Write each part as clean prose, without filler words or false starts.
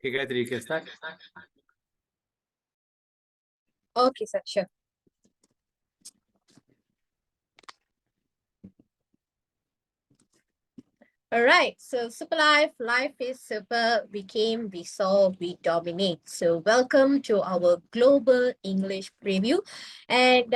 ठीक है तरीके से। Okay, sir, sure. All right, so super life is super, we came, we saw, we dominate. So welcome to our global English preview. And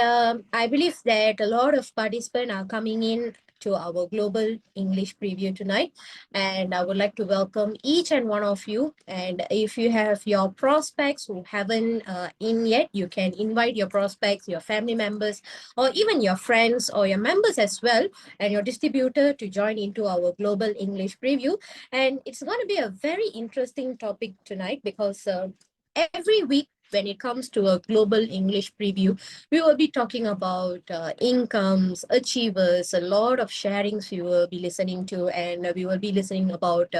I believe that a lot of participants are coming in to our global English preview tonight. And I would like to welcome each and one of you. And if you have your prospects who haven't in yet, you can invite your prospects, your family members, or even your friends or your members as well and your distributor to join into our global English preview. And it's going to be a very interesting topic tonight because every week when it comes to a global English preview, we will be talking about incomes, achievers, a lot of sharings we will be listening to, and we will be listening about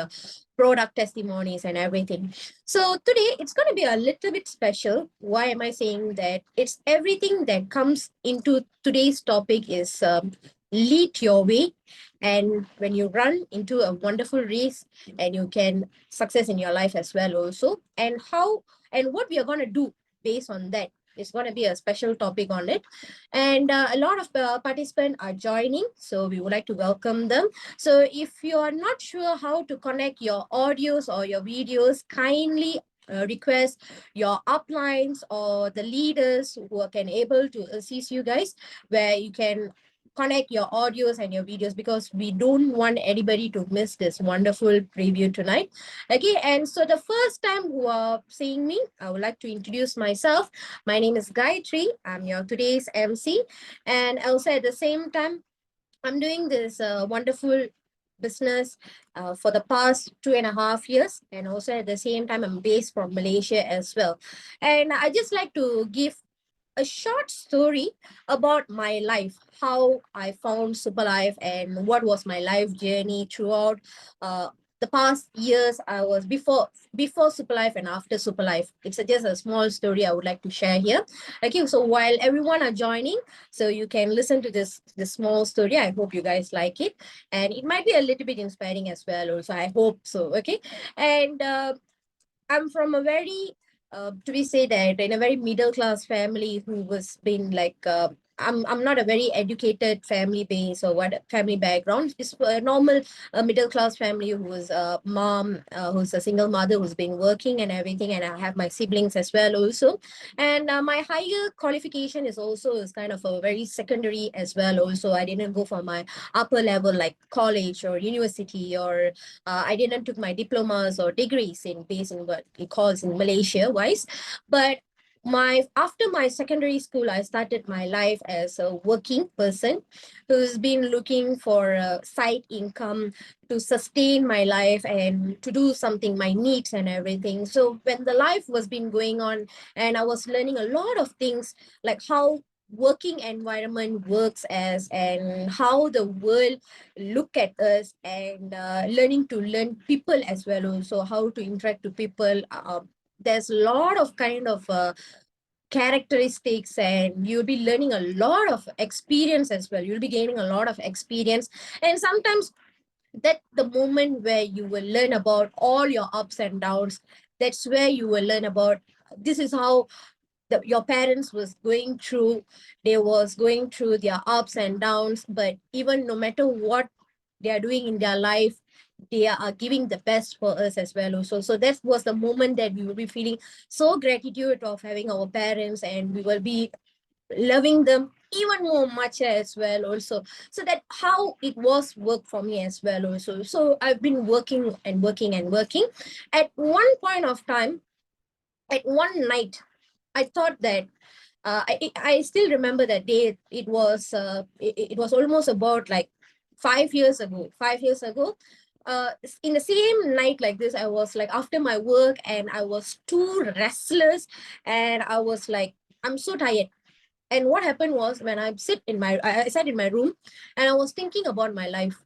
product testimonies and everything. So today it's going to be a little bit special. Why am I saying that? It's everything that comes into today's topic is lead your way, and when you run into a wonderful race and you can success in your life as well also, and how and what we are going to do based on that is going to be a special topic on it. And a lot of participants are joining, so we would like to welcome them. So if you are not sure how to connect your audios or your videos, kindly request your uplines or the leaders who can able to assist you guys, where you can connect your audios and your videos, because we don't want anybody to miss this wonderful preview tonight. Okay, and so the first time who are seeing me, I would like to introduce myself. My name is Gayatri. I'm your today's MC, and also at the same time, I'm doing this wonderful business for the past 2.5 years, and also at the same time, I'm based from Malaysia as well. And I just like to give a short story about my life, how I found Super Life, and what was my life journey throughout uh, the past years. I was before Super Life and after Super Life. It's just a small story I would like to share here. Okay, so while everyone are joining, so you can listen to this small story. I hope you guys like it, and it might be a little bit inspiring as well. Also, I hope so. Okay, and I'm from a very, to be say that in a very middle class family who was been like, I'm not a very educated family base or what family background. It's a normal middle class family who was a mom, who's a single mother who's been working and everything, and I have my siblings as well also. And my higher qualification is kind of a very secondary as well also. I didn't go for my upper level like college or university, or I didn't took my diplomas or degrees in based in what it calls in Malaysia wise. But my after my secondary school, I started my life as a working person who's been looking for a side income to sustain my life and to do something my needs and everything. So when the life was been going on, and I was learning a lot of things, like how working environment works as, and how the world look at us, and learning to learn people as well also, how to interact with people. There's a lot of kind of characteristics, and you'll be learning a lot of experience as well. You'll be gaining a lot of experience, and sometimes that the moment where you will learn about all your ups and downs, that's where you will learn about this is how your parents was going through. They was going through their ups and downs, but even no matter what they are doing in their life, they are giving the best for us as well also. So that was the moment that we will be feeling so gratitude of having our parents, and we will be loving them even more much as well also. So that how it was work for me as well also. So I've been working and working and working. At one point of time, at one night, I thought that I still remember that day. It was almost about like 5 years ago. 5 years ago, in the same night like this, I was like after my work, and I was too restless, and I was like, I'm so tired. And what happened was, when I sat in my room, and I was thinking about my life.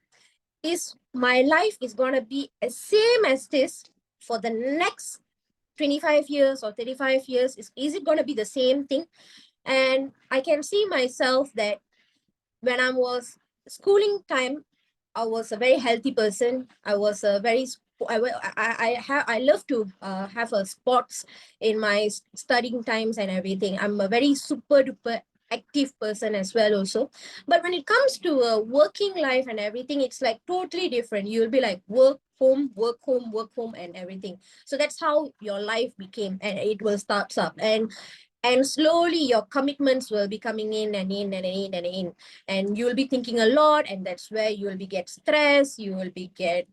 Is my life is gonna be the same as this for the next 25 years or 35 years? Is it going to be the same thing? And I can see myself that when I was schooling time, I was a very healthy person. I was a very I love to have a sports in my studying times and everything. I'm a very super duper active person as well also. But when it comes to working life and everything, it's like totally different. You'll be like work home, work home, work home, and everything. So that's how your life became, and it will start up. And slowly your commitments will be coming in and in and in and in, and you'll be thinking a lot, and that's where you will be get stressed. You will be get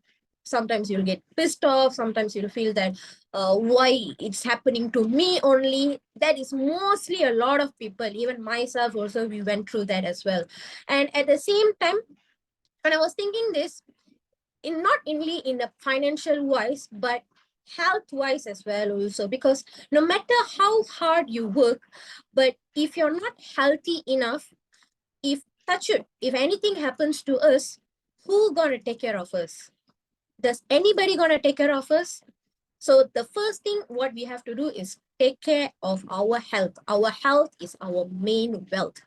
Sometimes you'll get pissed off. Sometimes you'll feel that why it's happening to me only. That is mostly a lot of people, even myself also, we went through that as well. And at the same time, when I was thinking this, in not only in the financial wise but health wise as well also, because no matter how hard you work, but if you're not healthy enough, if touch it, if anything happens to us, who gonna take care of us? Does anybody gonna take care of us? So the first thing what we have to do is take care of our health. Our health is our main wealth.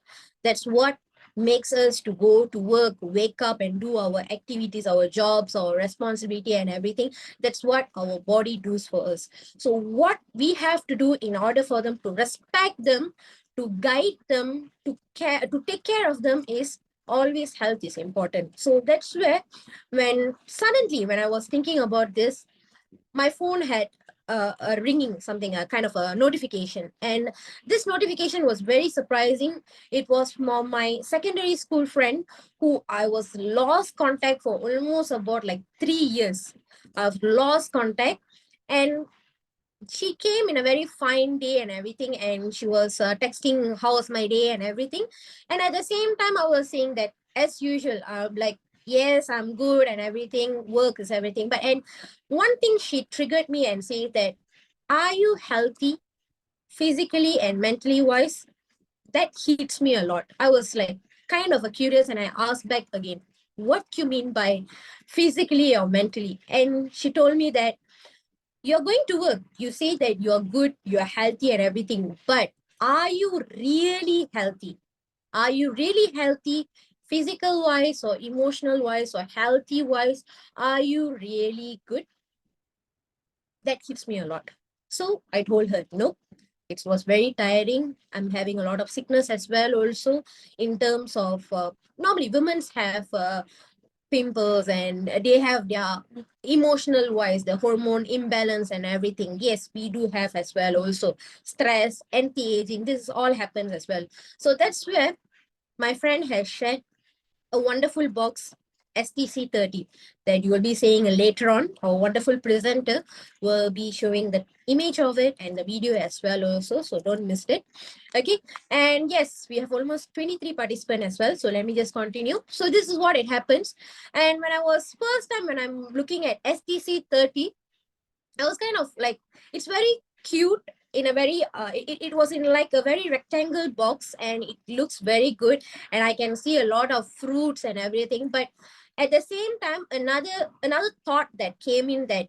That's what makes us to go to work, wake up and do our activities, our jobs, our responsibility and everything. That's what our body does for us. So what we have to do in order for them to respect them, to guide them, to take care of them is always health is important. So that's where when I was thinking about this, my phone had a ringing, something, a kind of a notification, and this notification was very surprising. It was from my secondary school friend who I was lost contact for almost about like 3 years. I've lost contact, and she came in a very fine day and everything, and she was texting how was my day and everything. And at the same time I was saying that as usual, like, yes, I'm good and everything, work is everything. But and one thing she triggered me and said that, are you healthy physically and mentally wise? That hits me a lot. I was like kind of a curious, and I asked back again, what do you mean by physically or mentally? And she told me that you're going to work. You say that you're good, you're healthy and everything, but are you really healthy? Are you really healthy, physical wise or emotional wise or healthy wise? Are you really good? That hits me a lot. So I told her, no, it was very tiring. I'm having a lot of sickness as well, also, in terms of normally women have pimples, and they have their emotional wise, the hormone imbalance and everything. Yes, we do have as well also stress, anti-aging, this all happens as well. So that's where my friend has shared a wonderful box, STC30, that you will be seeing later on. Our wonderful presenter will be showing the image of it and the video as well also, so don't miss it. Okay, and yes, we have almost 23 participants as well, so let me just continue. So this is what it happens. And when I was first time when I'm looking at STC30, I was kind of like, it's very cute in a very it was in like a very rectangle box, and it looks very good, and I can see a lot of fruits and everything. But at the same time, another thought that came in, that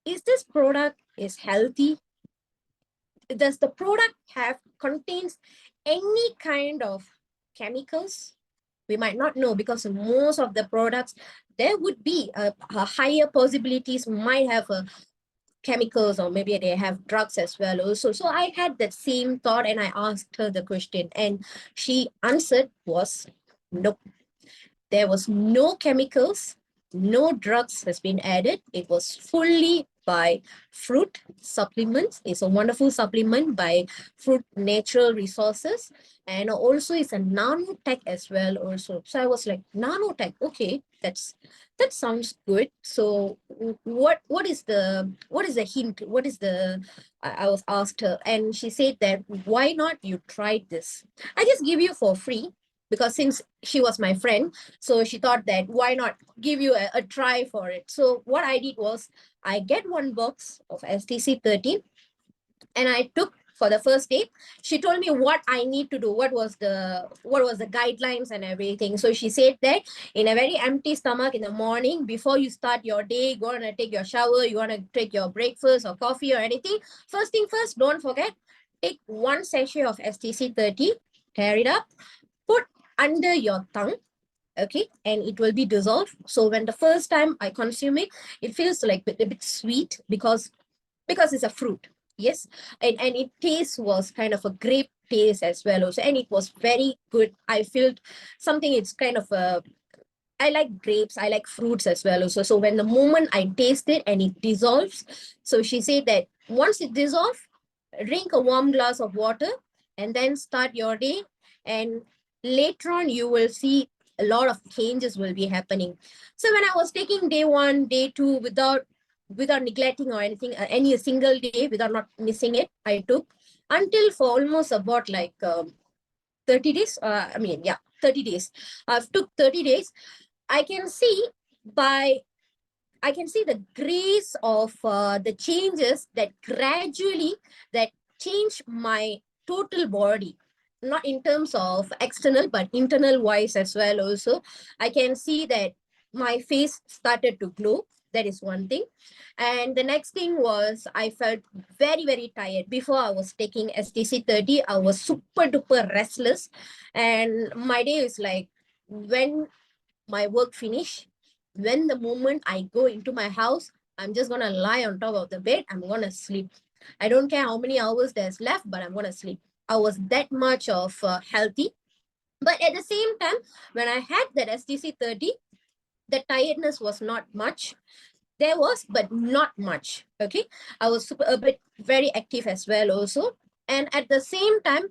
is this product is healthy? Does the product have contains any kind of chemicals? We might not know, because most of the products, there would be a higher possibilities might have a chemicals, or maybe they have drugs as well also. So I had that same thought, and I asked her the question, and she answered was no. There was no chemicals, no drugs has been added. It was fully by fruit supplements. It's a wonderful supplement by Fruit Natural Resources. And also it's a nanotech as well also. So I was like, nanotech, okay, that sounds good. So what is the hint? What is the I was asked her, and she said that, why not you try this? I just give you for free, because since she was my friend, so she thought that why not give you a try for it. So what I did was, I get one box of STC30, and I took for the first day. She told me what I need to do, what was the guidelines and everything. So she said that in a very empty stomach in the morning, before you start your day, you want to take your shower, you want to take your breakfast or coffee or anything, first thing first, don't forget, take one sachet of STC30, tear it up, put under your tongue. okay, and it will be dissolved. So when the first time I consume it, it feels like a bit sweet because it's a fruit. Yes, and it taste was kind of a grape taste as well also, and it was very good. I felt something. It's kind of a, I like grapes, I like fruits as well also. So when the moment I taste it and it dissolves, so she said that once it dissolves, drink a warm glass of water and then start your day. And later on, you will see a lot of changes will be happening. So when I was taking day one, day two without neglecting or anything, any single day without not missing it, I took until for almost about like 30 days. I mean, yeah, 30 days. I've took 30 days. I can see by I can see the grace of the changes that gradually that change my total body, not in terms of external but internal wise as well. Also, I can see that my face started to glow. That is one thing. And the next thing was I felt very, very tired. Before I was taking STC 30, I was super duper restless. And my day is like when my work finish, when the moment I go into my house, I'm just gonna lie on top of the bed, I'm gonna sleep. I don't care how many hours there's left, but I'm gonna sleep. I was that much of healthy. But at the same time, when I had that STC 30, the tiredness was not much. There was, but not much. Okay. I was super, a bit very active as well also. And at the same time,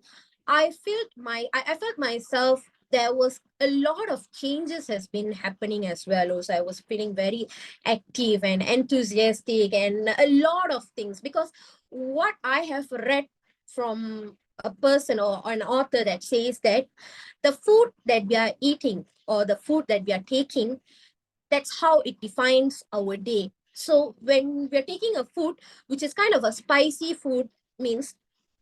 I felt myself, there was a lot of changes has been happening as well. Also, I was feeling very active and enthusiastic and a lot of things, because what I have read from a person or an author that says that the food that we are eating or the food that we are taking, that's how it defines our day. So when we're taking a food which is kind of a spicy food, means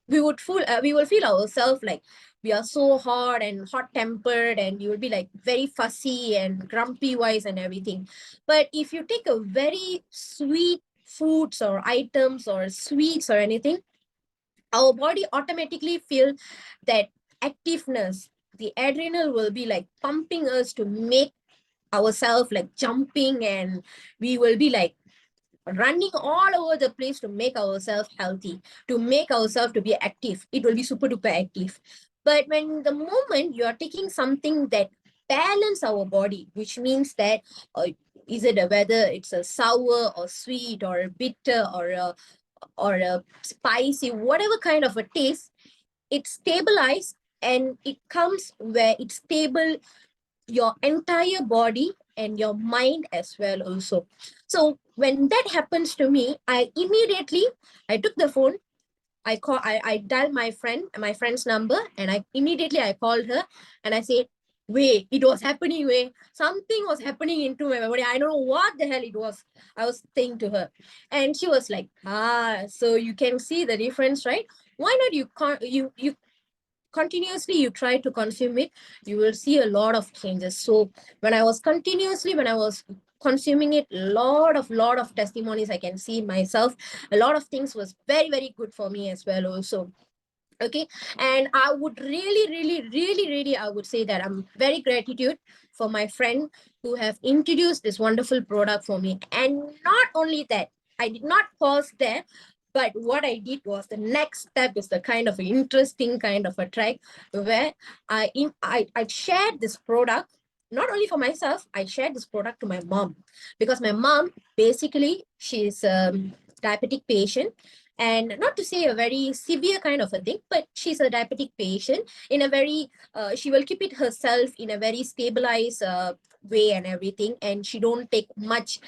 we will feel ourselves like we are so hot and hot tempered, and you will be like very fussy and grumpy wise and everything. But if you take a very sweet foods or items or sweets or anything, our body automatically feel that activeness. The adrenal will be like pumping us to make ourselves like jumping, and we will be like running all over the place to make ourselves healthy, to make ourselves to be active. It will be super duper active. But when the moment you are taking something that balance our body, which means that is it a whether it's a sour or sweet or a bitter or a spicy, whatever kind of a taste, it's stabilized, and it comes where it's stable your entire body and your mind as well also. So when that happens to me, I took the phone, I dialed my friend's number, and I called her, and I said, wait, it was happening, way something was happening into my body. I don't know what the hell it was. I was saying to her, and she was like, so you can see the difference, right? Why not you continuously you try to consume it, you will see a lot of changes. So when I was consuming it, lot of testimonies I can see myself. A lot of things was very, very good for me as well also. Okay. And I would really I would say that I'm very gratitude for my friend who have introduced this wonderful product for me. And not only that, I did not pause there, but what I did was the next step is the kind of interesting kind of a track where I shared this product. Not only for myself, I shared this product to my mom, because my mom basically she's diabetic patient, and not to say a very severe kind of a thing, but she's a diabetic patient in a very she will keep it herself in a very stabilized way and everything, and she don't take much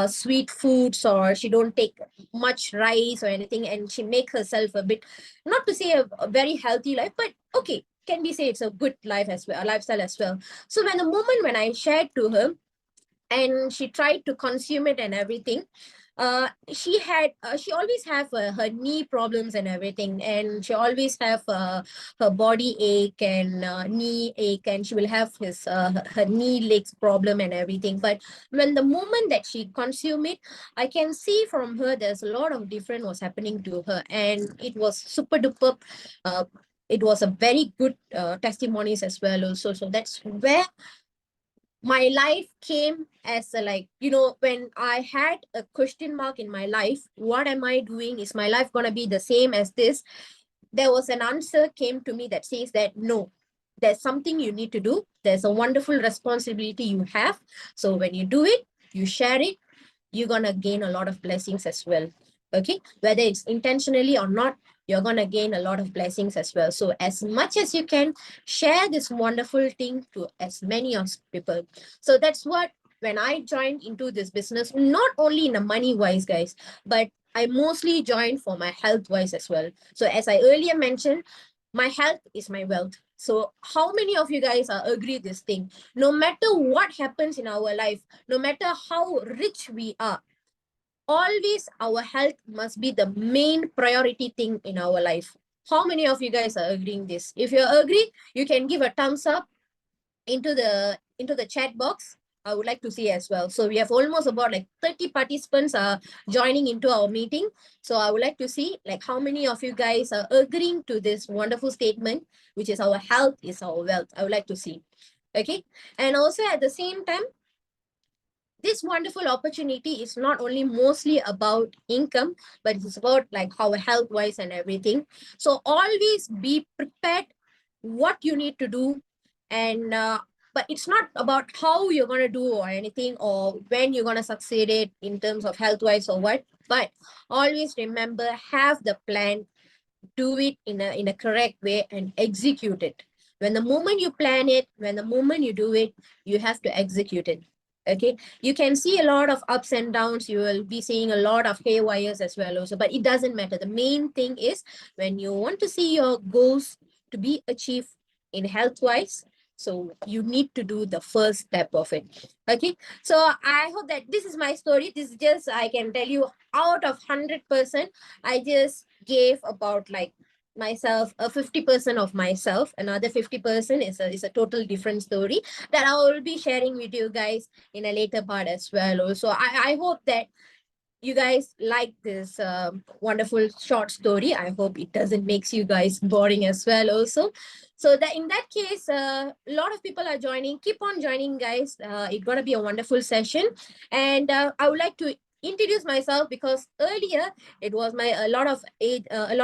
sweet foods, or she don't take much rice or anything, and she make herself a bit, not to say a very healthy life, but okay, can we say it's a good life as well, a lifestyle as well. So when the moment when I shared to her, and she tried to consume it and everything, she always have her knee problems and everything, and she always have her body ache and knee ache, and she will have her knee legs problem and everything. But when the moment that she consume it, I can see from her there's a lot of different was happening to her, and it was super duper uh, it was a very good testimonies as well also. So that's where my life came as a, like, you know, when I had a question mark in my life, what am I doing? Is my life gonna be the same as this? There was an answer came to me that says that no, there's something you need to do. There's a wonderful responsibility you have. So when you do it, you share it, you're gonna gain a lot of blessings as well. Okay, whether it's intentionally or not, you're gonna gain a lot of blessings as well. So as much as you can, share this wonderful thing to as many of people. So that's what, when I joined into this business, not only in the money wise, guys, but I mostly joined for my health wise as well. So as I earlier mentioned, my health is my wealth. So how many of you guys are agree this thing? No matter what happens in our life, no matter how rich we are, always our health must be the main priority thing in our life. How many of you guys are agreeing this? If you agree, you can give a thumbs up into the chat box. I would like to see as well. So we have almost about like 30 participants are joining into our meeting. So I would like to see like how many of you guys are agreeing to this wonderful statement, which is our health is our wealth. I would like to see. Okay. And also at the same time, this wonderful opportunity is not only mostly about income, but it's about like how health wise and everything. So always be prepared what you need to do. And but it's not about how you're going to do or anything, or when you're going to succeed it in terms of health wise or what, but always remember, have the plan, do it in a correct way and execute it. When the moment you plan it, when the moment you do it, you have to execute it. Okay, you can see a lot of ups and downs, you will be seeing a lot of haywires as well also, but it doesn't matter. The main thing is, when you want to see your goals to be achieved in health wise, so you need to do the first step of it. Okay, so I hope that this is my story. This is just, I can tell you, out of 100%, I just gave about like myself a 50% of myself. Another 50% is a total different story that I will be sharing with you guys in a later part as well. Also, I hope that you guys like this wonderful short story. I hope it doesn't makes you guys boring as well also. So that in that case, a lot of people are joining. Keep on joining, guys. It's gonna be a wonderful session. And I would like to introduce myself, because earlier it was my a lot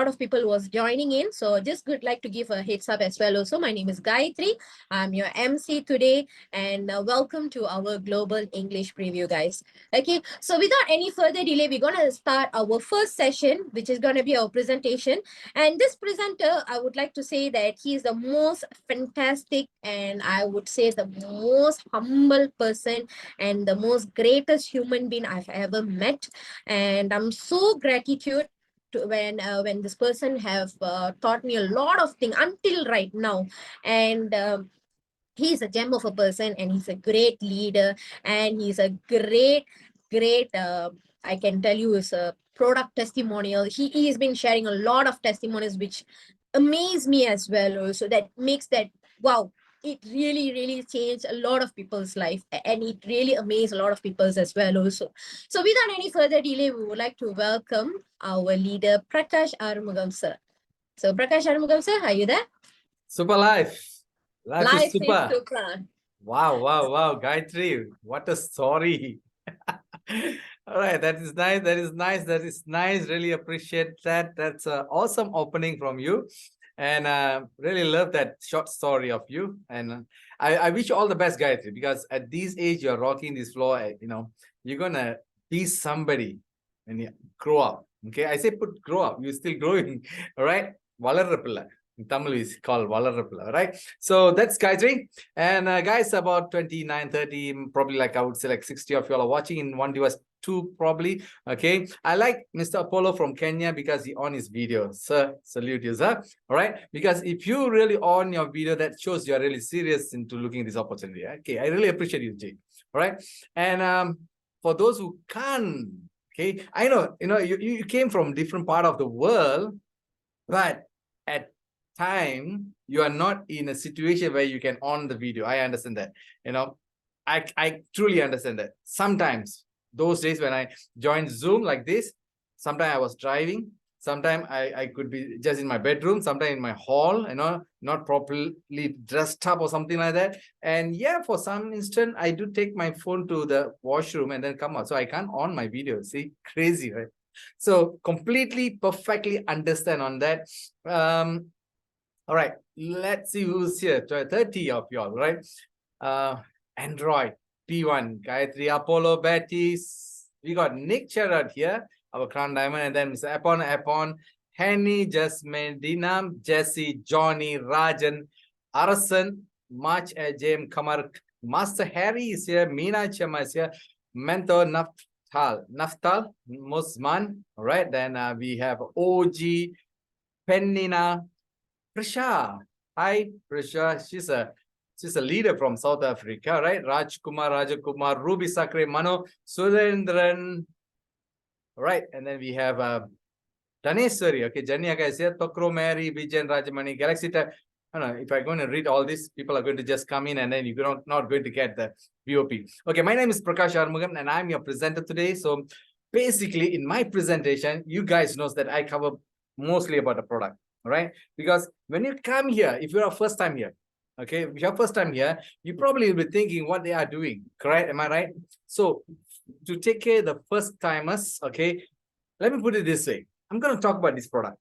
of people was joining in. So just would like to give a heads up as well also. My name is Gayatri. I'm your MC today, and welcome to our global English preview, guys. Okay, so without any further delay, we're going to start our first session, which is going to be our presentation. And this presenter, I would like to say that he is the most fantastic, and I would say the most humble person and the most greatest human being I've ever met. And I'm so gratitude to when this person have taught me a lot of things until right now. And he's a gem of a person, and he's a great leader, and he's a great I can tell you is a product testimonial. He has been sharing a lot of testimonies which amaze me as well also, that makes that wow, it really changed a lot of people's life, and it really amazed a lot of people's as well also. So without any further delay, we would like to welcome our leader, Prakash Arumugam sir. So Prakash Arumugam sir, are you there? Super life. Life is Life is super. super. Wow. Gayatri, what a story. All right, that is nice. Really appreciate that. That's an awesome opening from you. And really love that short story of you. And I wish you all the best, Gayatri, because at this age, you're rocking this floor. You're going to be somebody when you grow up. Okay, I say grow up. You're still growing. All right. Valarapilla. In Tamil is called Valarapilla, right? So that's Gayatri. And guys, about 29, 30, probably like I would say like 60 of you all are watching in one device, two probably. Okay. I like Mr. Apollo from Kenya because he on his video. Sir, salute you, sir. All right. Because if you really on your video, that shows you're really serious into looking at this opportunity. Okay. I really appreciate you, Jay. All right. And for those who can't, okay, I know, you came from different part of the world, but at time you are not in a situation where you can on the video. I understand that. I truly understand that. Sometimes those days when I joined Zoom like this, sometimes I was driving, Sometimes I could be just in my bedroom, sometimes in my hall, not properly dressed up or something like that. And yeah, for some instant, I do take my phone to the washroom and then come out. So I can't on my video. See, crazy, right? So completely, perfectly understand on that. All right, let's see who's here. 30 of y'all, right? Android, P1, Gayatri, Apollo, Betty. We got Nick Gerard here, our Crown Diamond, and then Mr. Apon, Henny, Jasmine, Dinam, Jesse, Johnny, Rajan, Arasan, March, James, Kamar, Master Harry is here, Meena Chama is here, Mentor, Naftal, Musman, all right, then we have OG, Penina, Prisha. Hi, Prisha. She's a leader from South Africa, right? Rajakumar, Ruby Sakre, Mano, Surendran. Right. And then we have Dhaneswari. Okay, Janyaka is here. Tokro Mary, Vijayan Rajamani, Galaxy Tech. I don't know, if I'm going to read all this, people are going to just come in and then you're not going to get the VOP. Okay, my name is Prakash Armugam and I'm your presenter today. So basically in my presentation, you guys know that I cover mostly about the product. All right, because when you come here, if you're a first time here, okay, if you're first time here, you probably will be thinking what they are doing, correct? Am I right? So to take care of the first timers, okay, let me put it this way. I'm going to talk about this product.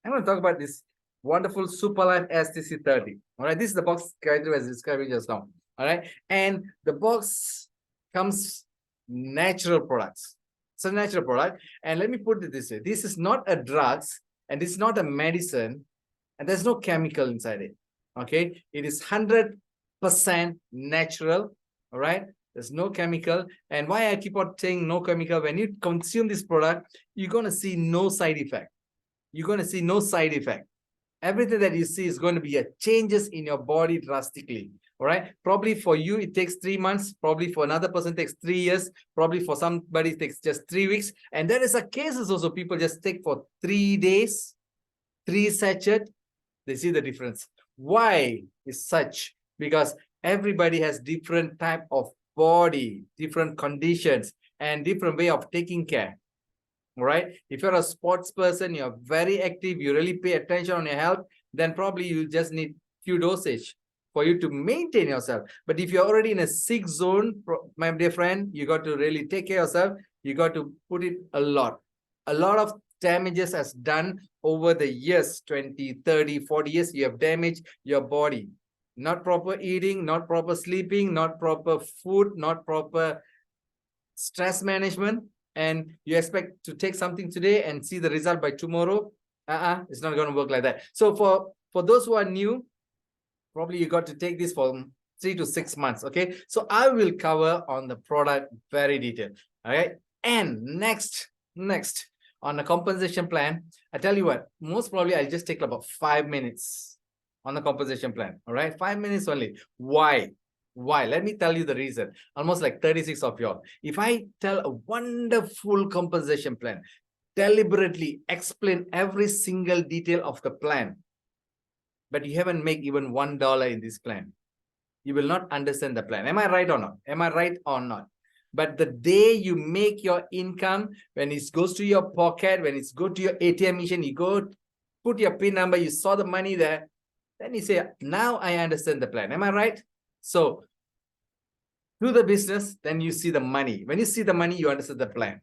I'm going to talk about this wonderful Superlife STC30. All right, this is the box Gayatri was describing just now. All right, and the box comes natural products. It's a natural product, and let me put it this way: this is not a drugs, and this is not a medicine, and there's no chemical inside it. Okay, it is 100% natural. All right, there's no chemical. And why I keep on saying no chemical? When you consume this product, you're going to see no side effect. You're going to see no side effect. Everything that you see is going to be a changes in your body drastically. All right. Probably for you, it takes 3 months. Probably for another person, it takes 3 years. Probably for somebody, it takes just 3 weeks. And there is a cases also people just take for 3 days, 3 sachet. They see the difference. Why is such? Because everybody has different type of body, different conditions, and different way of taking care. All right. If you're a sports person, you're very active, you really pay attention on your health, then probably you just need few dosage for you to maintain yourself. But if you're already in a sick zone, my dear friend, you got to really take care of yourself. You got to put it a lot. A lot of damages has done over the years, 20, 30, 40 years, you have damaged your body. Not proper eating, not proper sleeping, not proper food, not proper stress management. And you expect to take something today and see the result by tomorrow. It's not going to work like that. So for those who are new, probably you got to take this for 3 to 6 months. Okay, so I will cover on the product very detailed. All right, and next on the compensation plan, I tell you what, most probably I'll just take about 5 minutes on the compensation plan. All right, 5 minutes only. Why? Let me tell you the reason. Almost like 36 of y'all. If I tell a wonderful compensation plan, deliberately explain every single detail of the plan, but you haven't made even $1 in this plan, you will not understand the plan. Am I right or not? Am I right or not? But the day you make your income, when it goes to your pocket, when it's go to your ATM machine, you go put your PIN number, you saw the money there, then you say, now I understand the plan. Am I right? So do the business, then you see the money. When you see the money, you understand the plan.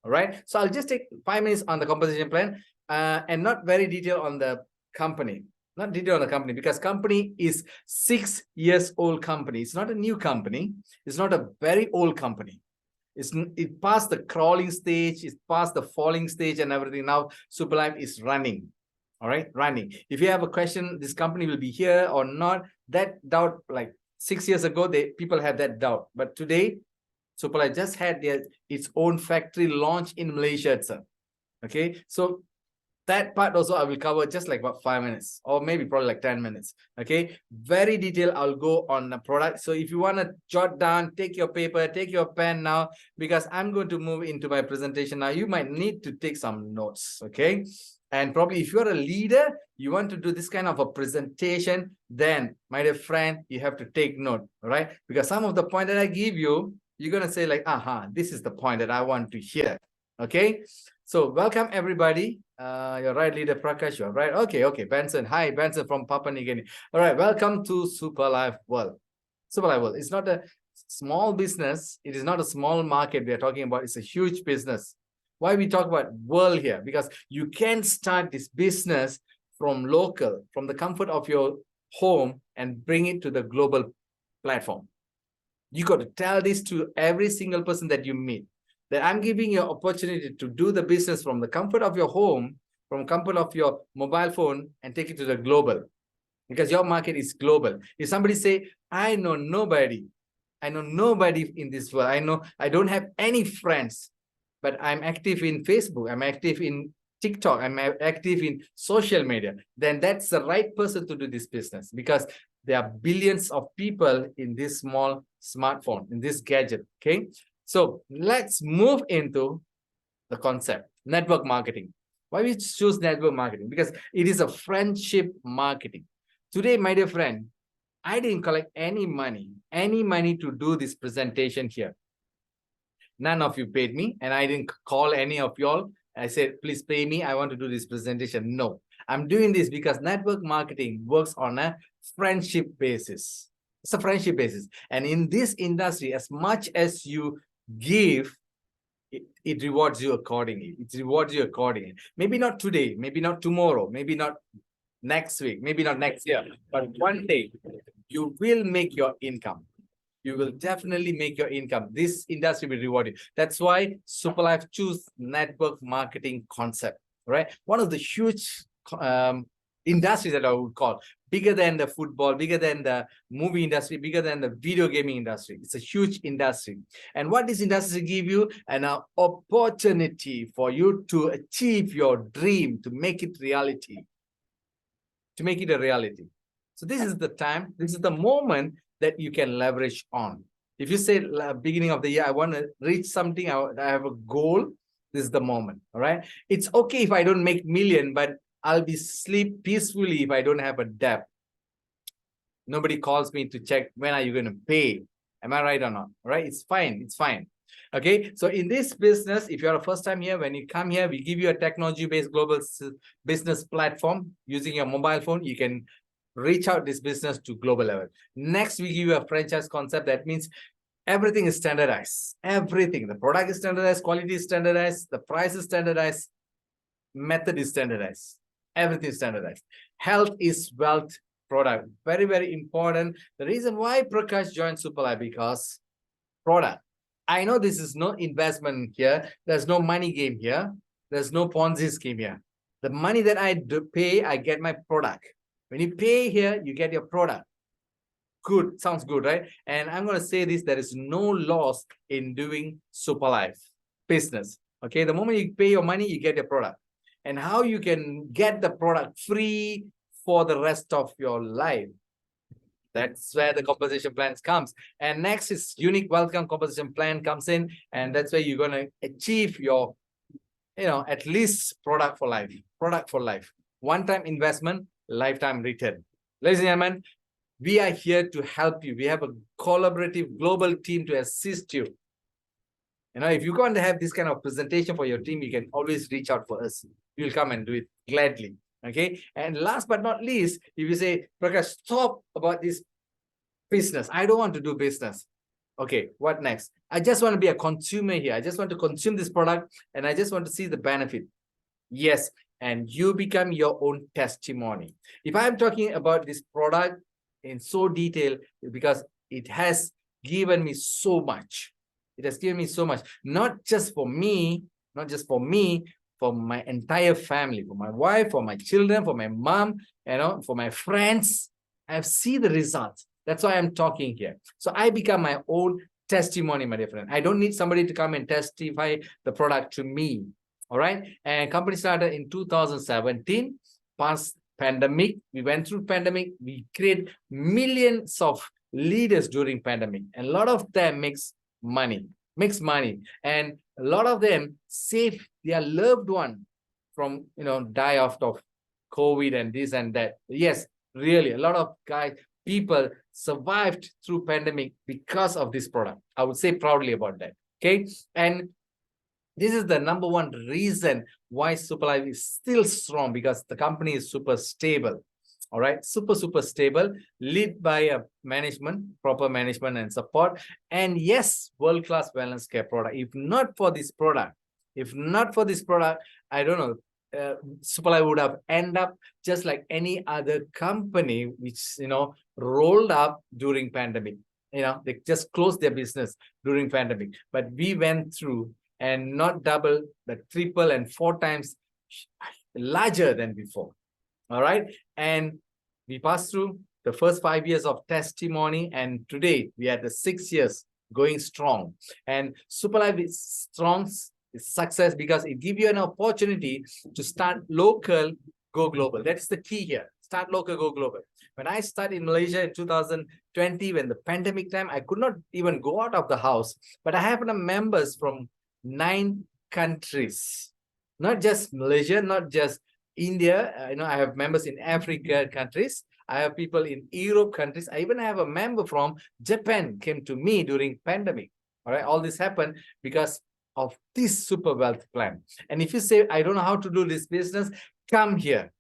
All right. So I'll just take 5 minutes on the compensation plan and not very detailed on the company. Not detailed on the company, because company is 6 years old company. It's not a new company. It's not a very old company. It passed the crawling stage. It's past the falling stage and everything. Now Superlife is running. All right, running. If you have a question, this company will be here or not, that doubt, like 6 years ago, people had that doubt. But today, Superlife just had its own factory launch in Malaysia itself. Okay, so that part also I will cover just like about 5 minutes, or maybe probably like 10 minutes. Okay, very detailed. I'll go on the product. So if you want to jot down, take your paper, take your pen now, because I'm going to move into my presentation now. You might need to take some notes. Okay. And probably if you're a leader, you want to do this kind of a presentation, then my dear friend, you have to take note, right? Because some of the point that I give you, you're going to say like, this is the point that I want to hear. Okay. So welcome everybody. You're right, Leader Prakash. You're right. Okay. Benson. Hi, Benson from Papua New Guinea. All right. Welcome to Super Life World. Super Life World. It's not a small business. It is not a small market we are talking about. It's a huge business. Why we talk about world here? Because you can start this business from local, from the comfort of your home, and bring it to the global platform. You got to tell this to every single person that you meet, that I'm giving you an opportunity to do the business from the comfort of your home, from comfort of your mobile phone, and take it to the global, because your market is global. If somebody say, I know nobody in this world, I don't have any friends, but I'm active in Facebook, I'm active in TikTok, I'm active in social media, then that's the right person to do this business, because there are billions of people in this small smartphone, in this gadget. Okay, so let's move into the concept, network marketing. Why we choose network marketing? Because it is a friendship marketing. Today, my dear friend, I didn't collect any money to do this presentation here. None of you paid me, and I didn't call any of y'all. I said, please pay me. I want to do this presentation. No, I'm doing this because network marketing works on a friendship basis. It's a friendship basis. And in this industry, as much as you give, it rewards you accordingly. It rewards you accordingly. Maybe not today, maybe not tomorrow, maybe not next week, maybe not next year, but one day you will make your income. You will definitely make your income. This industry will reward you. That's why Superlife choose network marketing concept, right? One of the huge industries that I would call, bigger than the football, bigger than the movie industry, bigger than the video gaming industry. It's a huge industry. And what this industry give you? An opportunity for you to achieve your dream, to make it reality, to make it a reality. So this is the time, this is the moment that you can leverage on. If you say beginning of the year, I want to reach something, I have a goal, this is the moment. All right. It's okay if I don't make million, but I'll be sleep peacefully if I don't have a debt. Nobody calls me to check when are you going to pay. Am I right or not? All right. It's fine. It's fine. Okay. So in this business, if you're a first time here, when you come here, we give you a technology-based global business platform. Using your mobile phone, you can reach out this business to global level. Next, we give you a franchise concept. That means everything is standardized. Everything. The product is standardized, quality is standardized, the price is standardized, method is standardized. Everything is standardized. Health is wealth product. Very, very important. The reason why Prakash joined Superlife, because product. I know this is no investment here. There's no money game here. There's no Ponzi scheme here. The money that I pay, I get my product. When you pay here, you get your product. Good, sounds good, right? And I'm going to say this, there is no loss in doing Superlife business. Okay, the moment you pay your money, you get your product. And how you can get the product free for the rest of your life. That's where the compensation plans comes. And next is unique welcome compensation plan comes in. And that's where you're going to achieve your, at least product for life. Product for life. One-time investment, lifetime return. Ladies and gentlemen, we are here to help you. We have a collaborative global team to assist you. If you're going to have this kind of presentation for your team, you can always reach out for us. We'll come and do it gladly. Okay. And last but not least, if you say, Prakash, stop about this business. I don't want to do business. Okay, what next? I just want to be a consumer here. I just want to consume this product and I just want to see the benefit. Yes, and you become your own testimony. If I'm talking about this product in so detail, because it has given me so much. It has given me so much, not just for me, for my entire family, for my wife, for my children, for my mom, for my friends. I've seen the results. That's why I'm talking here. So I become my own testimony, my dear friend. I don't need somebody to come and testify the product to me. All right. And company started in 2017, past pandemic. We went through pandemic. We create millions of leaders during pandemic. And a lot of them makes money. And a lot of them save their loved one from, die off of COVID and this and that. Yes, really, a lot of people survived through pandemic because of this product. I would say proudly about that. Okay. And This is the number one reason why Superlife is still strong, because the company is super stable. All right, super stable, led by a proper management and support. And yes, world-class wellness care product. If not for this product, I don't know, Superlife would have ended up just like any other company which, rolled up during pandemic. They just closed their business during pandemic. But we went through, and not double, but triple and 4 times larger than before. All right. And we passed through the first 5 years of testimony, and today we are the 6 years going strong. And Superlife is strong, is success, because it gives you an opportunity to start local, go global. That's the key here. Start local, go global. When I started in Malaysia in 2020, when the pandemic time, I could not even go out of the house, but I have members from 9 countries, not just Malaysia, not just India. I have members in Africa countries. I have people in Europe countries. I even have a member from Japan came to me during pandemic. All right, all this happened because of this super wealth plan. And if you say, I don't know how to do this business, come here.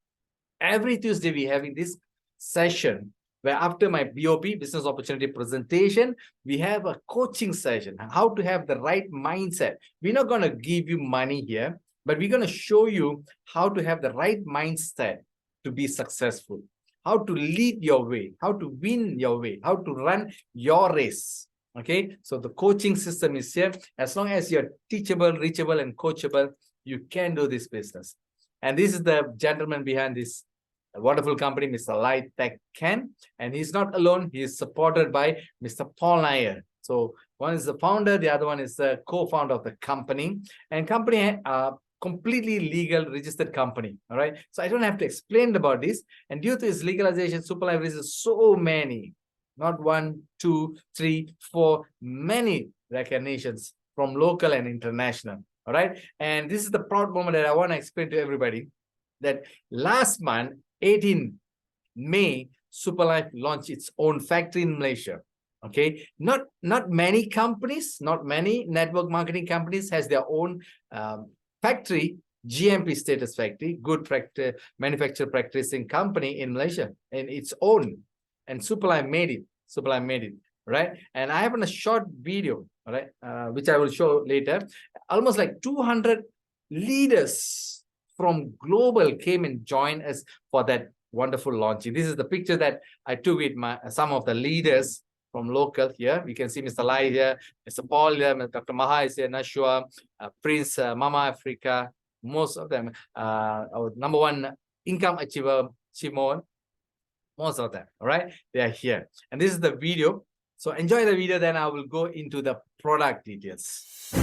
Every Tuesday we having this session where after my BOP, business opportunity presentation, we have a coaching session, how to have the right mindset. We're not going to give you money here, but we're going to show you how to have the right mindset to be successful, how to lead your way, how to win your way, how to run your race. Okay, so the coaching system is here. As long as you're teachable, reachable, and coachable, you can do this business. And this is the gentleman behind this wonderful company, Mr. Lai Teck Ken. And he's not alone. He is supported by Mr. Paul Nair. So one is the founder, the other one is the co-founder of the company. And company completely legal registered company. All right. So I don't have to explain about this. And due to its legalization, Superlife raises so many, not 1, 2, 3, 4, many recognitions from local and international. All right. And this is the proud moment that I want to explain to everybody, that last month, 18 May, Superlife launched its own factory in Malaysia. Okay. Not many companies, not many network marketing companies has their own factory, GMP status factory, good manufacturer practicing company in Malaysia, and its own. And Superlife made it. Right. And I have a short video, all right, which I will show later. Almost like 200 leaders from global came and joined us for that wonderful launching. This is the picture that I took with some of the leaders from local here. We can see Mr. Lai here, Mr. Paul here, Dr. Maha is here, Nashua, Prince, Mama Africa, most of them, our number 1 income achiever, Shimon, most of them, all right? They are here. And this is the video. So enjoy the video, then I will go into the product details.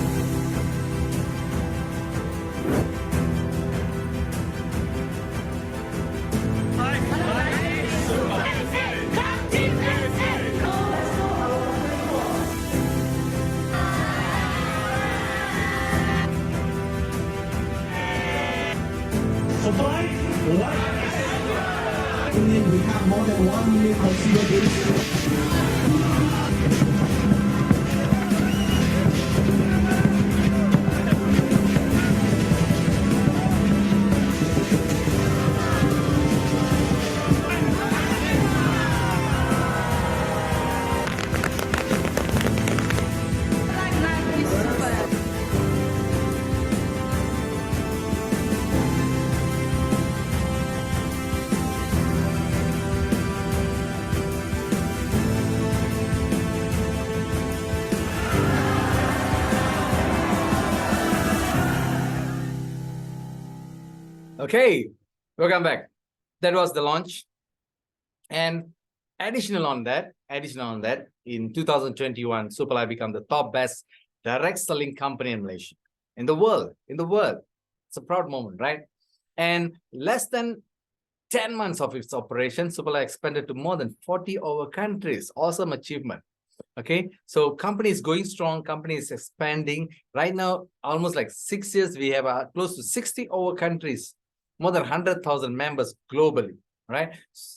We have more than 1 million consumer base. Okay, welcome back. That was the launch. And additional on that, in 2021, Superlife became the top best direct selling company in Malaysia, in the world. It's a proud moment, right? And less than 10 months of its operation, Superlife expanded to more than 40 over countries. Awesome achievement. Okay, so company is going strong, company is expanding. Right now, almost like 6 years, we have close to 60 over countries, more than 100,000 members globally. right?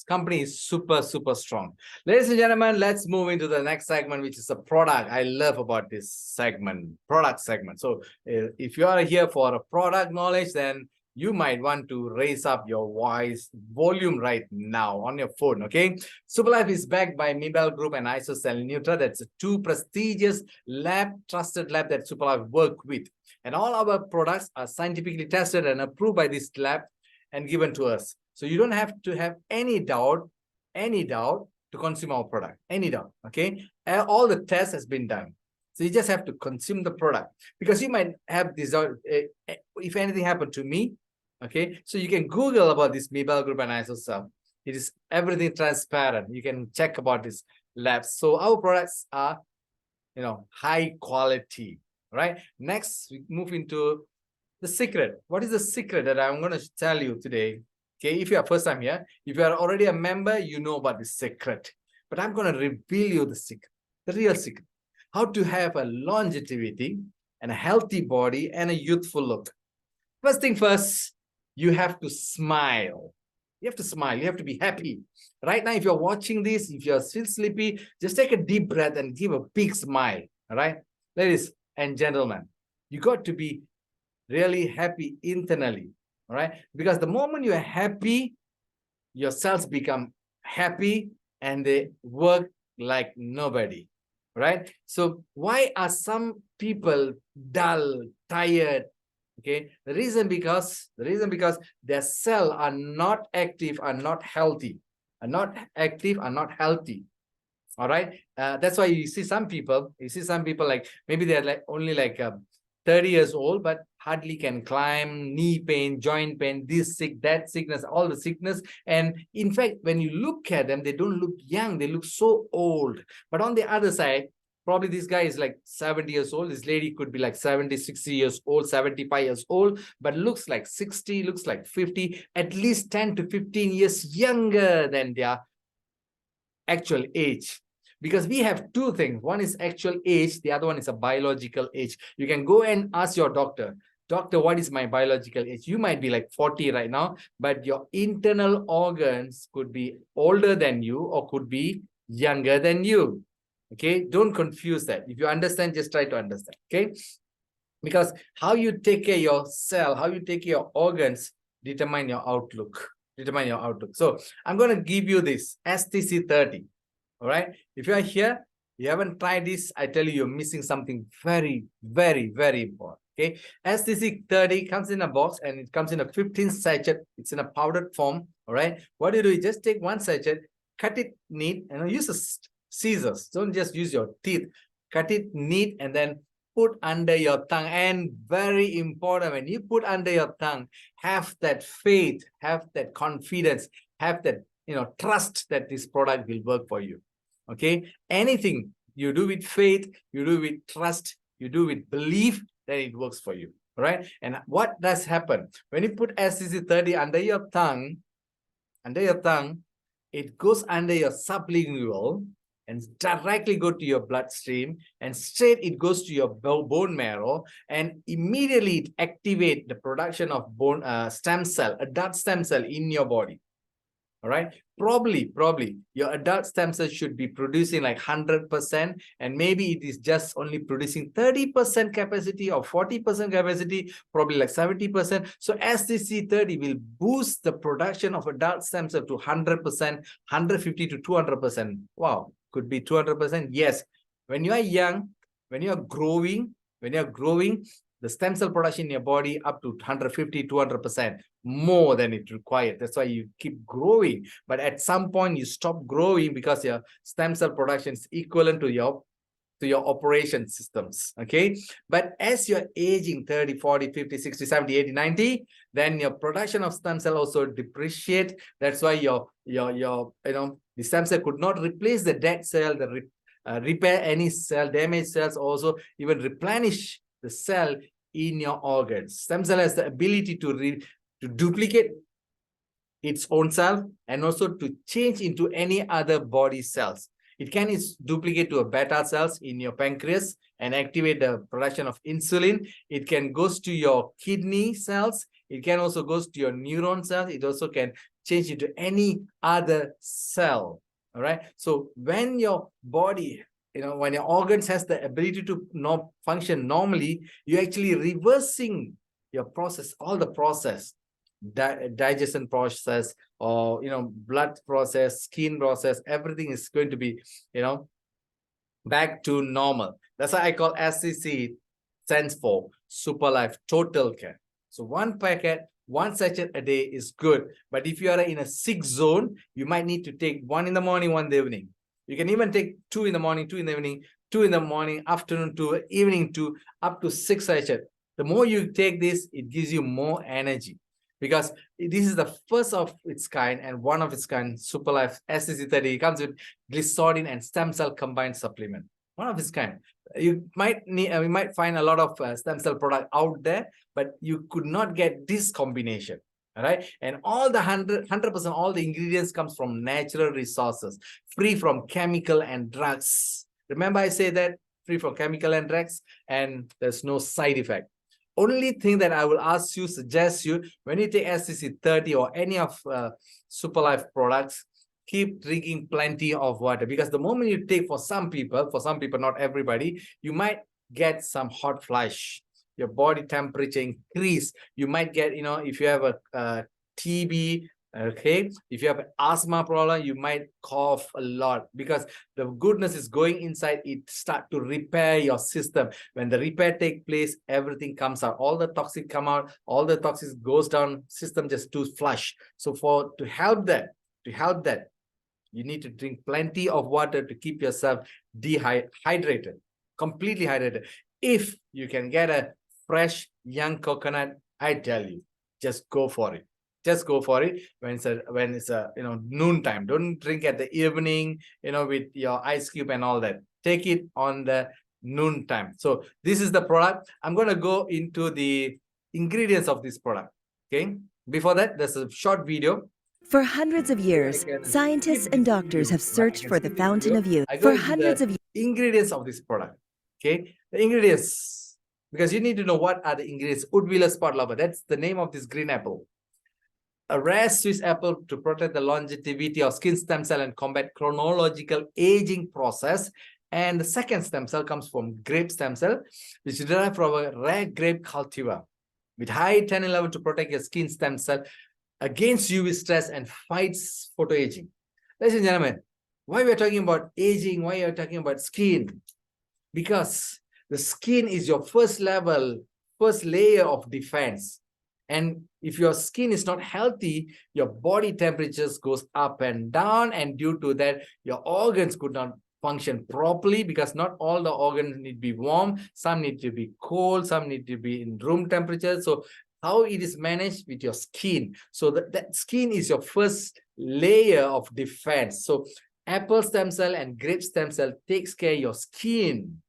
Company is super, super strong. Ladies and gentlemen, let's move into the next segment, which is a product. I love about this segment, product segment. So if you are here for a product knowledge, then you might want to raise up your voice volume right now on your phone, okay? Superlife is backed by Mibel Group and Isocell Nutra. That's two prestigious trusted lab that Superlife work with. And all our products are scientifically tested and approved by this lab and given to us. So you don't have to have any doubt to consume our product, any doubt, okay? All the tests has been done. So you just have to consume the product, because you might have this, if anything happened to me, okay? So you can Google about this Mibel Group and Isocell. It is everything transparent. You can check about this labs. So our products are, high quality, right? Next, we move into the secret. What is the secret that I'm going to tell you today? Okay, if you are first time here, if you are already a member, you know about the secret. But I'm going to reveal you the secret, the real secret. How to have a longevity and a healthy body and a youthful look. First thing first, you have to smile. You have to smile. You have to be happy. Right now, if you're watching this, if you're still sleepy, just take a deep breath and give a big smile. All right, ladies and gentlemen, you got to be really happy internally. All right, because the moment you're happy, your cells become happy and they work like nobody. Right? So why are some people dull, tired? Okay, the reason because their cells are not active, are not healthy, are not active, are not healthy. All right, that's why you see some people like maybe they're like only like 30 years old, but hardly can climb, knee pain, joint pain, this sick, that sickness, all the sickness. And in fact, when you look at them, they don't look young, they look so old. But on the other side, probably this guy is like 70 years old. This lady could be like 70, 60 years old, 75 years old, but looks like 60, looks like 50, at least 10 to 15 years younger than their actual age. Because we have two things. One is actual age. The other one is a biological age. You can go and ask your doctor, what is my biological age? You might be like 40 right now, but your internal organs could be older than you or could be younger than you. Okay, don't confuse that. If you understand, just try to understand. Okay, because how you take care of your cell, how you take care of your organs determine your outlook. So I'm going to give you this STC30. All right, if you are here, you haven't tried this, I tell you, you're missing something very, very, very important. Okay, STC30 comes in a box and it comes in a 15 sachet. It's in a powdered form. All right, what you do is just take one sachet, cut it neat, and use a scissors. Don't just use your teeth. Cut it neat and then put under your tongue. And very important, when you put under your tongue, have that faith, have that confidence, have that trust that this product will work for you. Okay, anything you do with faith, you do with trust, you do with belief, then it works for you. Right? And what does happen when you put STC30 under your tongue, it goes under your sublingual and directly go to your bloodstream, and straight it goes to your bone marrow, and immediately it activate the production of bone stem cell, adult stem cell in your body. All right, probably your adult stem cells should be producing like 100%, and maybe it is just only producing 30% capacity or 40% capacity, probably like 70%. So STC30 will boost the production of adult stem cell to 100%, 150 to 200%. Wow, could be 200%. Yes, when you are young, when you are growing, the stem cell production in your body up to 150, 200% more than it required. That's why you keep growing. But at some point you stop growing because your stem cell production is equivalent to your operation systems. Okay, but as you're aging 30, 40, 50, 60, 70, 80, 90, then your production of stem cell also depreciate. That's why the stem cell could not replace the dead cell, repair any cell, damaged cells, also even replenish the cell in your organs. Stem cell has the ability to duplicate its own self and also to change into any other body cells. It can duplicate to a beta cells in your pancreas and activate the production of insulin. It can goes to your kidney cells. It can also goes to your neuron cells. It also can change into any other cell. All right. So when your body, when your organs has the ability to function normally, you're actually reversing your process, all the process, digestion process, or blood process, skin process, everything is going to be back to normal. That's why I call SCC stands for Super Life Total Care. So one packet, one sachet a day is good. But if you are in a sick zone, you might need to take 1 in the morning, 1 in the evening. You can even take 2 in the morning, 2 in the evening, 2 in the morning, afternoon 2, evening 2, up to 6 sachet. The more you take this, it gives you more energy, because this is the first of its kind and one of its kind, Super Life SCC30. It comes with glycerin and stem cell combined supplement. One of its kind. You might need, we might find a lot of stem cell product out there, but you could not get this combination. All right. And all the 100%, all the ingredients comes from natural resources, free from chemical and drugs. Remember I say that, free from chemical and drugs, and there's no side effect. Only thing that I will suggest you, when you take SCC30 or any of Super Life products, keep drinking plenty of water, because the moment you take, for some people, not everybody, you might get some hot flash, your body temperature increase. You might get, if you have a TB, okay, if you have an asthma problem, you might cough a lot, because the goodness is going inside. It start to repair your system. When the repair take place, everything comes out, all the toxic come out, all the toxic goes down, system just to flush. So to help that, you need to drink plenty of water to keep yourself hydrated, completely hydrated. If you can get a fresh young coconut, I tell you, just go for it. Just go for it when it's noontime. Don't drink at the evening, with your ice cube and all that. Take it on the noontime. So this is the product. I'm going to go into the ingredients of this product. Okay. Before that, there's a short video. For hundreds of years, scientists and doctors have searched for the fountain of youth. For hundreds of years, ingredients of this product. Okay. The ingredients, because you need to know what are the ingredients. Woodviller spot lover. That's the name of this green apple. A rare Swiss apple to protect the longevity of skin stem cell and combat chronological aging process. And the second stem cell comes from grape stem cell, which is derived from a rare grape cultivar with high tannin level to protect your skin stem cell against UV stress and fights photoaging. Ladies and gentlemen, why we are talking about aging, why are we talking about skin? Because the skin is your first layer of defense. And if your skin is not healthy, your body temperatures goes up and down, and due to that, your organs could not function properly, because not all the organs need to be warm. Some need to be cold, some need to be in room temperature. So how it is managed with your skin. So that skin is your first layer of defense. So apple stem cell and grape stem cell takes care of your skin.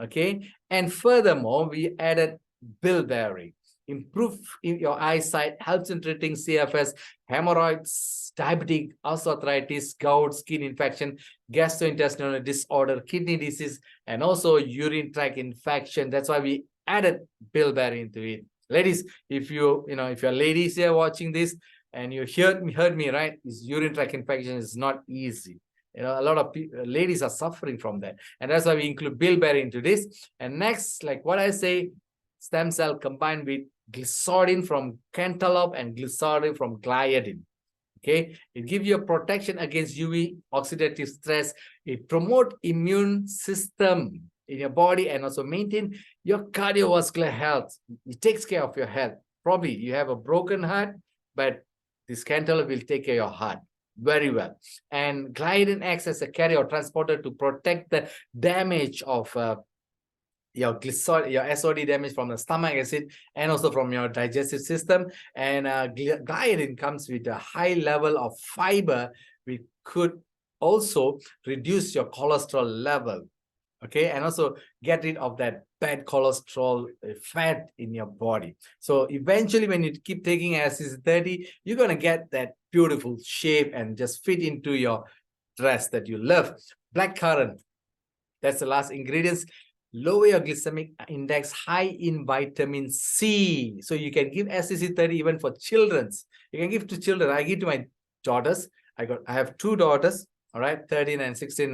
Okay. And furthermore, we added bilberry. Improve your eyesight, helps in treating CFS, hemorrhoids, diabetic, osteoarthritis, gout, skin infection, gastrointestinal disorder, kidney disease, and also urine tract infection. That's why we added bilberry into it. Ladies, if you're ladies here watching this and you heard me right, this urine tract infection is not easy. A lot of ladies are suffering from that, and that's why we include bilberry into this. And next, like what I say, stem cell combined with glycerin from cantaloupe and glycerin from gliadin. Okay, it gives you a protection against UV oxidative stress. It promotes immune system in your body and also maintain your cardiovascular health. It takes care of your health. Probably you have a broken heart, but this cantaloupe will take care of your heart very well. And gliadin acts as a carrier or transporter to protect the damage of your SOD damage from the stomach acid and also from your digestive system. And gliadin comes with a high level of fiber, which could also reduce your cholesterol level. Okay, and also get rid of that bad cholesterol fat in your body. So eventually, when you keep taking SCC30, you're going to get that beautiful shape and just fit into your dress that you love. Blackcurrant, that's the last ingredients. Lower your glycemic index, high in vitamin C. So you can give SCC30 even for children. You can give to children. I give to my daughters. I have 2 daughters, all right, 13 and 16,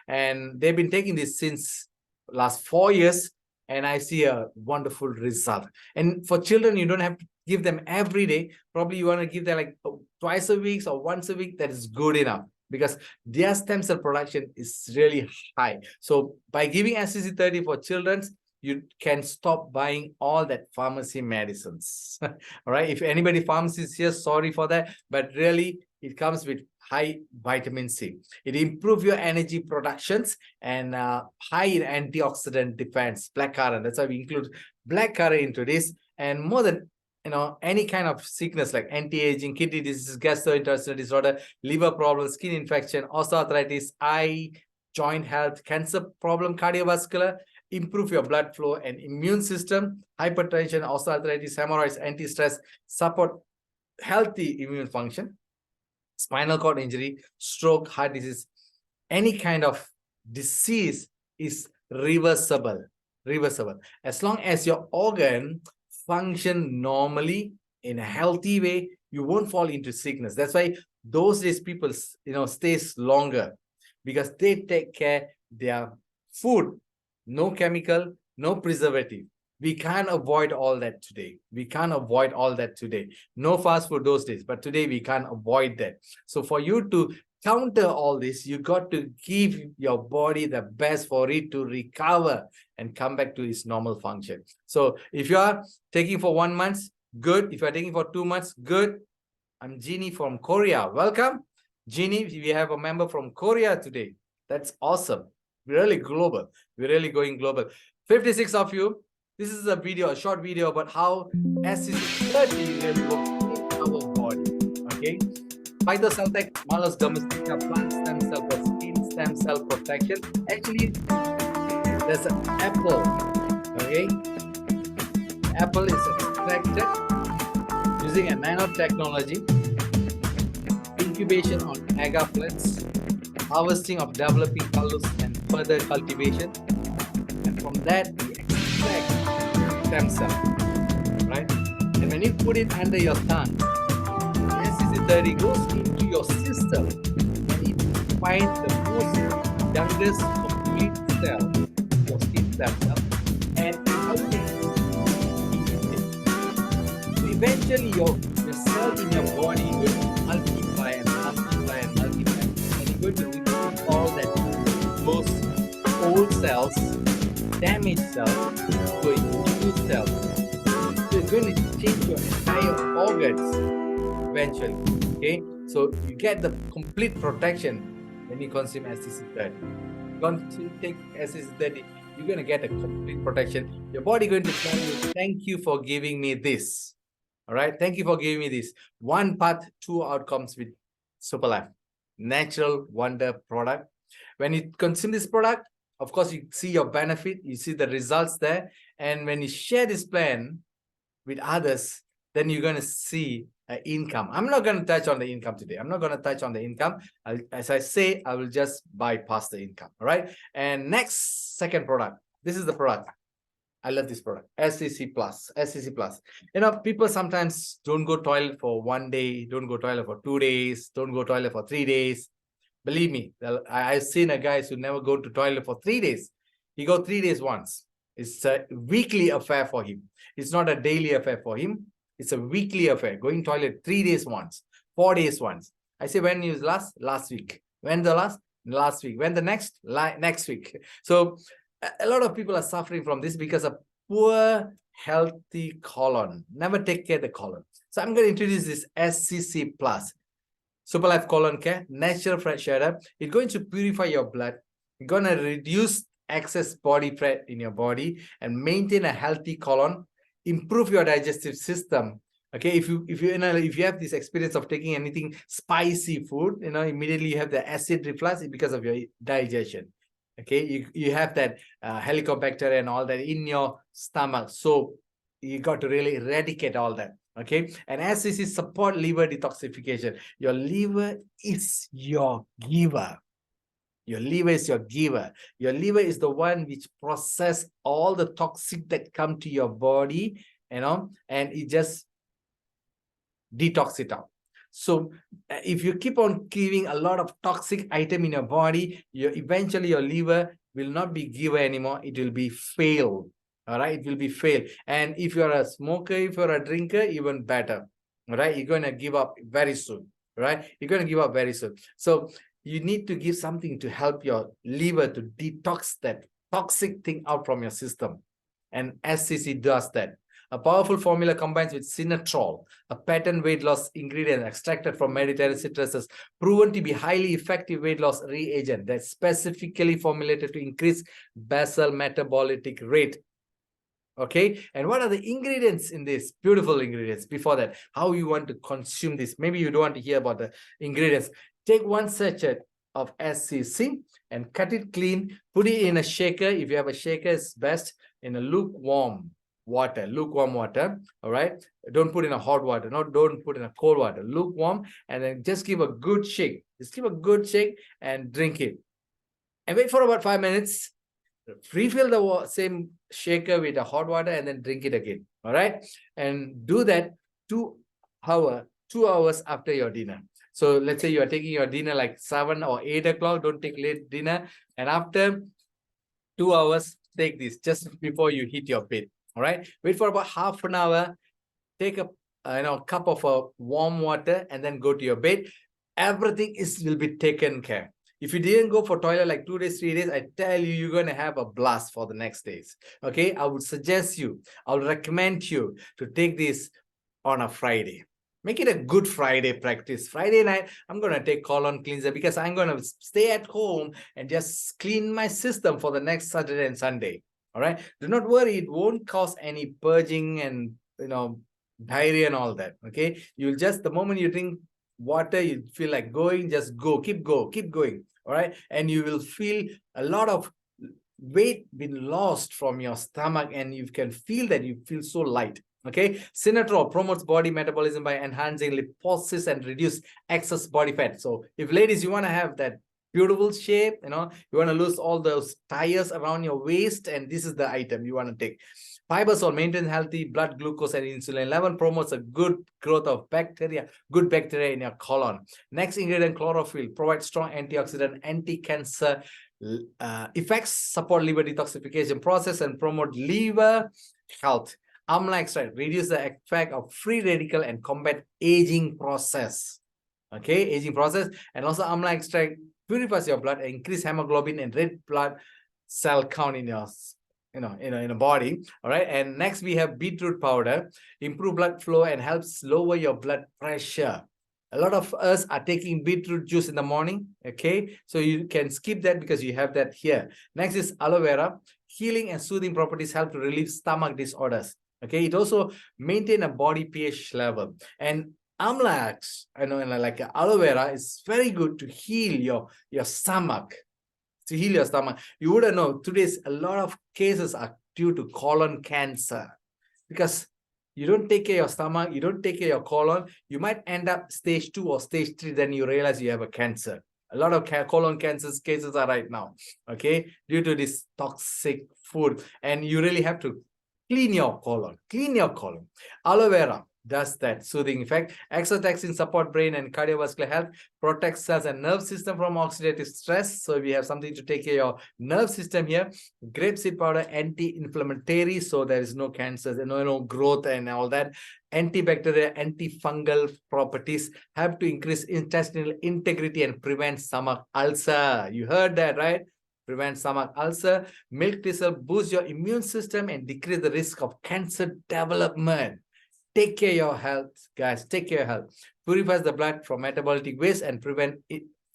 and they've been taking this since last 4 years, and I see a wonderful result. And for children, you don't have to give them every day. Probably you want to give them like twice a week or once a week. That is good enough, because their stem cell production is really high. So by giving SCC30 for children, you can stop buying all that pharmacy medicines. All right. If anybody pharmacist here, sorry for that, but really it comes with high vitamin C. It improves your energy productions and high in antioxidant defense, blackcurrant. That's why we include blackcurrant into this. And more than any kind of sickness like anti-aging, kidney disease, gastrointestinal disorder, liver problems, skin infection, osteoarthritis, eye, joint health, cancer problem, cardiovascular, improve your blood flow and immune system, hypertension, osteoarthritis, hemorrhoids, anti-stress, support healthy immune function, spinal cord injury, stroke, heart disease, any kind of disease is reversible. As long as your organ function normally in a healthy way, you won't fall into sickness. That's why those days people stays longer, because they take care their food, no chemical, no preservative. We can't avoid all that today. No fast food those days, but today we can't avoid that. So for you to counter all this, you got to give your body the best for it to recover and come back to its normal function. So if you are taking for 1 month, good. If you are taking for 2 months, good. I'm Jeannie from Korea. Welcome. Jeannie, we have a member from Korea today. That's awesome. We're really global. We're really going global. 56 of you. This is a short video about how SCC30 really works in our body. Okay. Phytoceltec, Malus domestica, plant stem cell for skin stem cell protection. Actually, there's an apple. Okay. Apple is extracted using a nanotechnology, incubation on agar plants, harvesting of developing colors and further cultivation, and from that we extract stem cell, right? And when you put it under your tongue, SCC30 goes into your system and it finds the most youngest complete cell, your skin stem cell, and so eventually your cell in your body will multiply and multiply and multiply, and you're going to remove all that those old cells, damaged cells, to new cells. So it's going to change your entire organs eventually. Okay, so you get the complete protection when you consume SCC30. Once you take SCC30, you're going to get a complete protection. Your body going to tell you, thank you for giving me this. All right, thank you for giving me this. 1 path, 2 outcomes with SuperLife. Natural wonder product. When you consume this product, of course, you see your benefit, you see the results there. And when you share this plan with others, then you're going to see an income. I'm not going to touch on the income today. I'm not going to touch on the income. As I say, I will just bypass the income. All right. And next, second product. This is the product. I love this product, SCC Plus. SCC Plus. People sometimes don't go toilet for 1 day, don't go toilet for 2 days, don't go toilet for 3 days. Believe me, I've seen a guy who never go to toilet for 3 days. He go 3 days once. It's a weekly affair for him. It's not a daily affair for him. It's a weekly affair. Going toilet 3 days once, 4 days once. I say, when you last? Last week. When the last? Last week. When the next? Next week. So a lot of people are suffering from this because of poor healthy colon. Never take care of the colon. So I'm going to introduce this SCC Plus. SuperLife Colon Care, natural fat shredder. It's going to purify your blood. It's going to reduce excess body fat in your body and maintain a healthy colon, improve your digestive system. Okay, if you have this experience of taking anything spicy food, immediately you have the acid reflux because of your digestion. Okay, you have that Helicobacter and all that in your stomach. So you got to really eradicate all that. Okay, and SCC support liver detoxification. Your liver is your giver. Your liver is your giver. Your liver is the one which process all the toxic that come to your body, and it just detox it out. So if you keep on giving a lot of toxic item in your body, eventually your liver will not be giver anymore. It will be fail. All right, it will be fail. And if you're a smoker, if you're a drinker, even better. All right, you're going to give up very soon. Right, you're going to give up very soon. So you need to give something to help your liver to detox that toxic thing out from your system. And SCC does that. A powerful formula combines with Sinatrol, a patent weight loss ingredient extracted from Mediterranean citruses, proven to be highly effective weight loss reagent that's specifically formulated to increase basal metabolic rate. Okay, and what are the ingredients in this? Beautiful ingredients. Before that, how you want to consume this? Maybe you don't want to hear about the ingredients. Take 1 sachet of SCC and cut it clean. Put it in a shaker. If you have a shaker, it's best in a lukewarm water. All right, don't put in a hot water. Don't put in a cold water. Lukewarm, and then just give a good shake. Just give a good shake and drink it. And wait for about 5 minutes. Refill the same shaker with the hot water and then drink it again. All right, and do that 2 hours after your dinner. So let's say you are taking your dinner like 7 or 8 o'clock. Don't take late dinner. And after 2 hours, take this just before you hit your bed. All right, wait for about half an hour. Take a cup of warm water and then go to your bed. Everything will be taken care. If you didn't go for toilet like 2 days, 3 days, I tell you, you're going to have a blast for the next days. Okay, I would suggest you, I would recommend you to take this on a Friday. Make it a good Friday practice. Friday night, I'm going to take colon cleanser because I'm going to stay at home and just clean my system for the next Saturday and Sunday. All right, do not worry, it won't cause any purging and diarrhea and all that. Okay, you'll just, the moment you drink water, you feel like going, just go, keep going. All right, and you will feel a lot of weight been lost from your stomach, and you can feel that you feel so light. Okay, Sinatrol promotes body metabolism by enhancing lipolysis and reduce excess body fat. So if ladies, you want to have that beautiful shape, you want to lose all those tires around your waist, and this is the item you want to take. Fibersol maintains healthy blood glucose and insulin level, promotes a good growth of good bacteria in your colon. Next ingredient, chlorophyll, provides strong antioxidant, anti-cancer effects, support liver detoxification process, and promote liver health. Amla extract reduce the effect of free radical and combat aging process. Okay, aging process. And also amla extract purifies your blood, increase hemoglobin and red blood cell count in your in a body. All right, and next we have beetroot powder, improve blood flow and helps lower your blood pressure. A lot of us are taking beetroot juice in the morning. Okay, so you can skip that because you have that here. Next is aloe vera, healing and soothing properties, help to relieve stomach disorders. Okay, it also maintain a body pH level. And amla, like aloe vera is very good to heal your stomach. To heal your stomach. You wouldn't know, today's a lot of cases are due to colon cancer because you don't take care of your stomach, you don't take care of your colon, you might end up stage 2 or stage 3, then you realize you have a cancer. A lot of colon cancer cases are right now, okay, due to this toxic food. And you really have to clean your colon. Aloe vera does that soothing effect. Exotaxin support brain and cardiovascular health, protects cells and nerve system from oxidative stress. So we have something to take care of your nerve system here. Grapeseed powder, anti-inflammatory, so there is no cancers, no growth and all that. Antibacterial, antifungal properties, have to increase intestinal integrity and prevent stomach ulcer. You heard that, right? Prevent stomach ulcer. Milk thistle boosts your immune system and decrease the risk of cancer development. Take care of your health, guys. Take care of your health. Purifies the blood from metabolic waste and prevent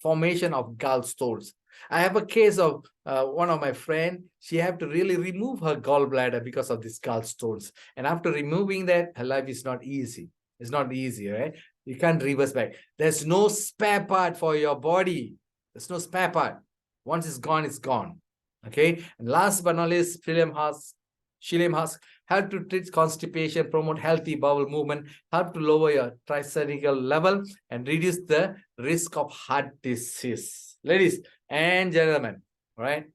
formation of gallstones. I have a case of one of my friend. She had to really remove her gallbladder because of these gallstones. And after removing that, her life is not easy. It's not easy, right? You can't reverse back. There's no spare part for your body. There's no spare part. Once it's gone, it's gone. Okay. And last but not least, psyllium husk, help to treat constipation, promote healthy bowel movement, help to lower your triglyceride level, and reduce the risk of heart disease. Ladies and gentlemen, right?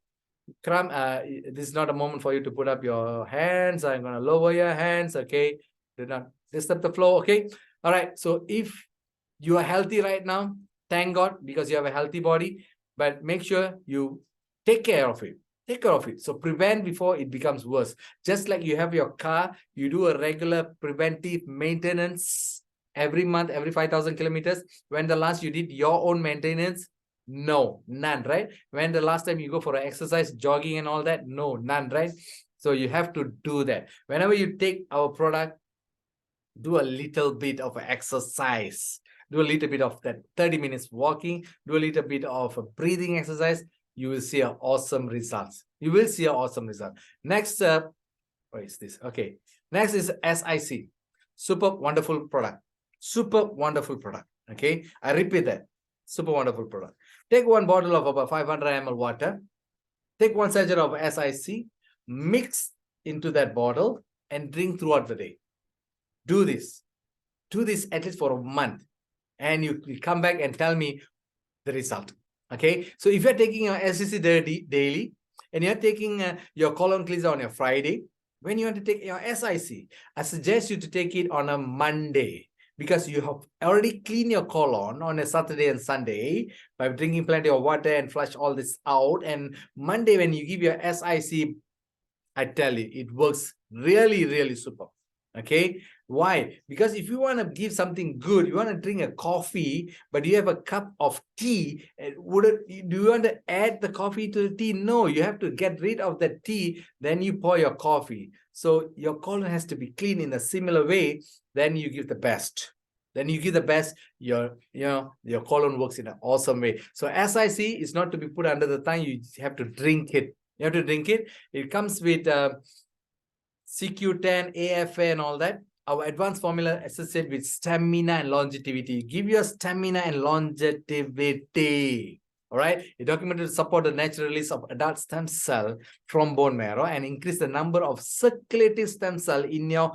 This is not a moment for you to put up your hands. I'm going to lower your hands, okay? Do not disturb the flow, okay? All right. So if You are healthy right now. Thank God, because you have a healthy body, but make sure you take care of it. Take care of it. So prevent before it becomes worse. Just like you have your car, you do a regular preventive maintenance every month, every 5,000 kilometers. When the last you did your own maintenance? No, none, right? When the last time you go for an exercise, jogging and all that? No, none, right? So you have to do that. Whenever you take our product, do a little bit of exercise. Do a little bit of that 30 minutes walking. Do a little bit of a breathing exercise. You will see an awesome results. You will see an awesome result. Next up, what is this? Okay. Next is SIC. Super wonderful product. Super wonderful product. Okay. I repeat that. Super wonderful product. Take one bottle of about 500 ml water. Take one sachet of SIC. Mix into that bottle and drink throughout the day. Do this. Do this at least for a month. And you come back and tell me the result. Okay. So if you're taking your SIC daily and you're taking your colon cleanser on your Friday, when you want to take your SIC, I suggest you to take it on a Monday, because you have already cleaned your colon on a Saturday and Sunday by drinking plenty of water and flush all this out. And Monday, when you give your SIC, I tell you, it works really, really super. Okay. Why? Because if you want to give something good, you want to drink a coffee, but you have a cup of tea, do you want to add the coffee to the tea? No, you have to get rid of the tea, then you pour your coffee. So your colon has to be clean in a similar way, then you give the best. Then you give the best, your colon works in an awesome way. So SIC is not to be put under the tongue, you have to drink it. You have to drink it. It comes with CQ10, AFA and all that. Our advanced formula associated with stamina and longevity. Give your stamina and longevity. All right. It documented to support the natural release of adult stem cell from bone marrow and increase the number of circulating stem cell in your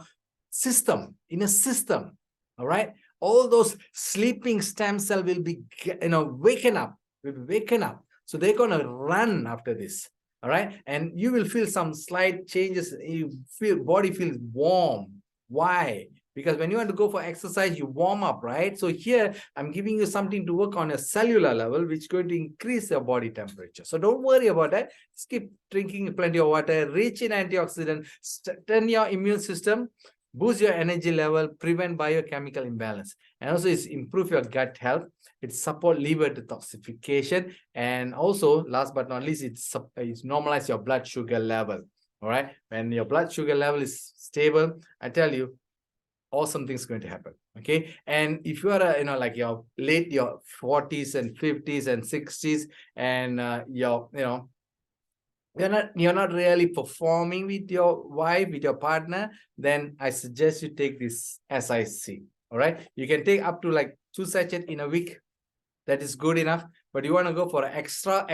system. In a system. All right. All those sleeping stem cell will be, waken up. Will be waken up. So they're gonna run after this. All right. And you will feel some slight changes. You feel body feels warm. Why? Because when you want to go for exercise, you warm up, right? So here, I'm giving you something to work on a cellular level, which is going to increase your body temperature. So don't worry about that. Just keep drinking plenty of water, rich in antioxidant, strengthen your immune system, boost your energy level, prevent biochemical imbalance. And also it's improve your gut health. It support liver detoxification. And also, last but not least, it's normalize your blood sugar level. All right. When your blood sugar level is stable, I tell you, awesome things going to happen. Okay. And if you are, like your 40s and 50s and 60s, and you're not really performing with your wife, with your partner, then I suggest you take this SIC. All right. You can take up to like 2 sachets in a week. That is good enough. But you want to go for extra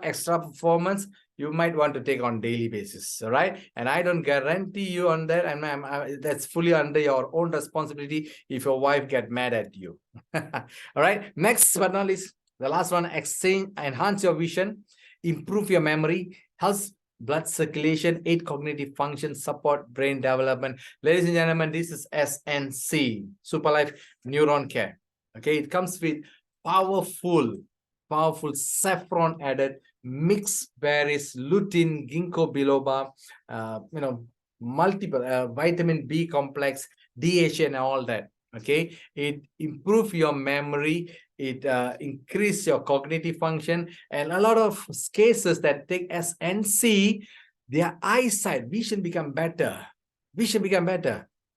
performance, you might want to take on daily basis. All right. And I don't guarantee you on that. And that's fully under your own responsibility if your wife get mad at you. All right. Next but not least, the last one, enhance your vision, improve your memory, helps blood circulation, aid cognitive function, support brain development. Ladies and gentlemen, this is SNC, Superlife Neuron Care. Okay. It comes with powerful saffron added, mixed berries, lutein, ginkgo biloba, multiple vitamin B complex, DHA and all that. Okay. It improve your memory. It increase your cognitive function. And a lot of cases that take SNC, their eyesight, vision become better.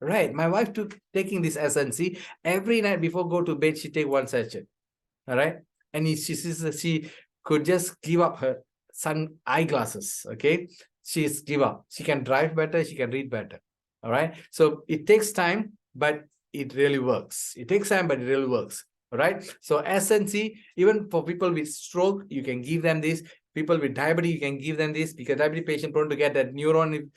Right. My wife taking this SNC every night before go to bed. She take 1 sachet. All right. And she could just give up her eyeglasses. Okay. She's give up. She can drive better. She can read better. All right. So it takes time, but it really works. It takes time, but it really works. All right. So SNC, even for people with stroke, you can give them this. People with diabetes, you can give them this, because diabetes patient prone to get that neuron,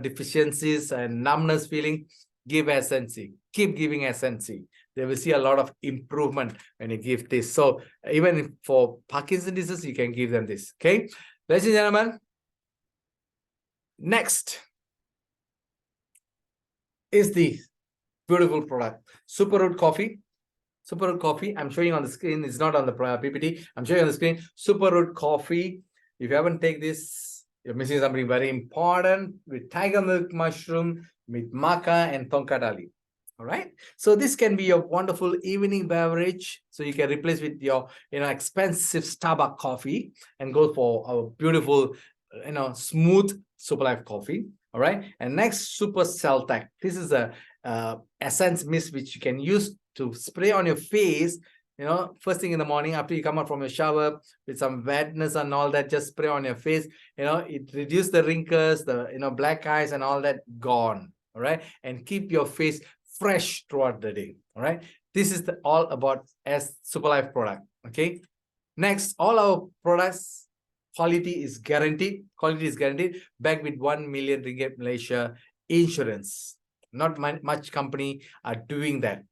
deficiencies and numbness feeling. Give SNC. Keep giving SNC. They will see a lot of improvement when you give this. So even for Parkinson's disease, you can give them this. Okay. Ladies and gentlemen, next is the beautiful product, Superroot Coffee. Superroot Coffee. I'm showing on the screen. It's not on the PPT. I'm showing on the screen. Superroot Coffee. If you haven't taken this, you're missing something very important with tiger milk mushroom, with maca and tonkadali. All right. So this can be your wonderful evening beverage. So you can replace with your, expensive Starbucks coffee and go for our beautiful, smooth Superlife coffee. All right. And next, Super Celtec. This is a essence mist which you can use to spray on your face. First thing in the morning after you come out from your shower with some wetness and all that, just spray on your face. It reduces the wrinkles, the black eyes and all that gone. All right. And keep your face fresh throughout the day. All right. This is all about as Superlife product. Okay. Next, all our products, quality is guaranteed. Quality is guaranteed, backed with 1 million ringgit Malaysia insurance. Not much company are doing that.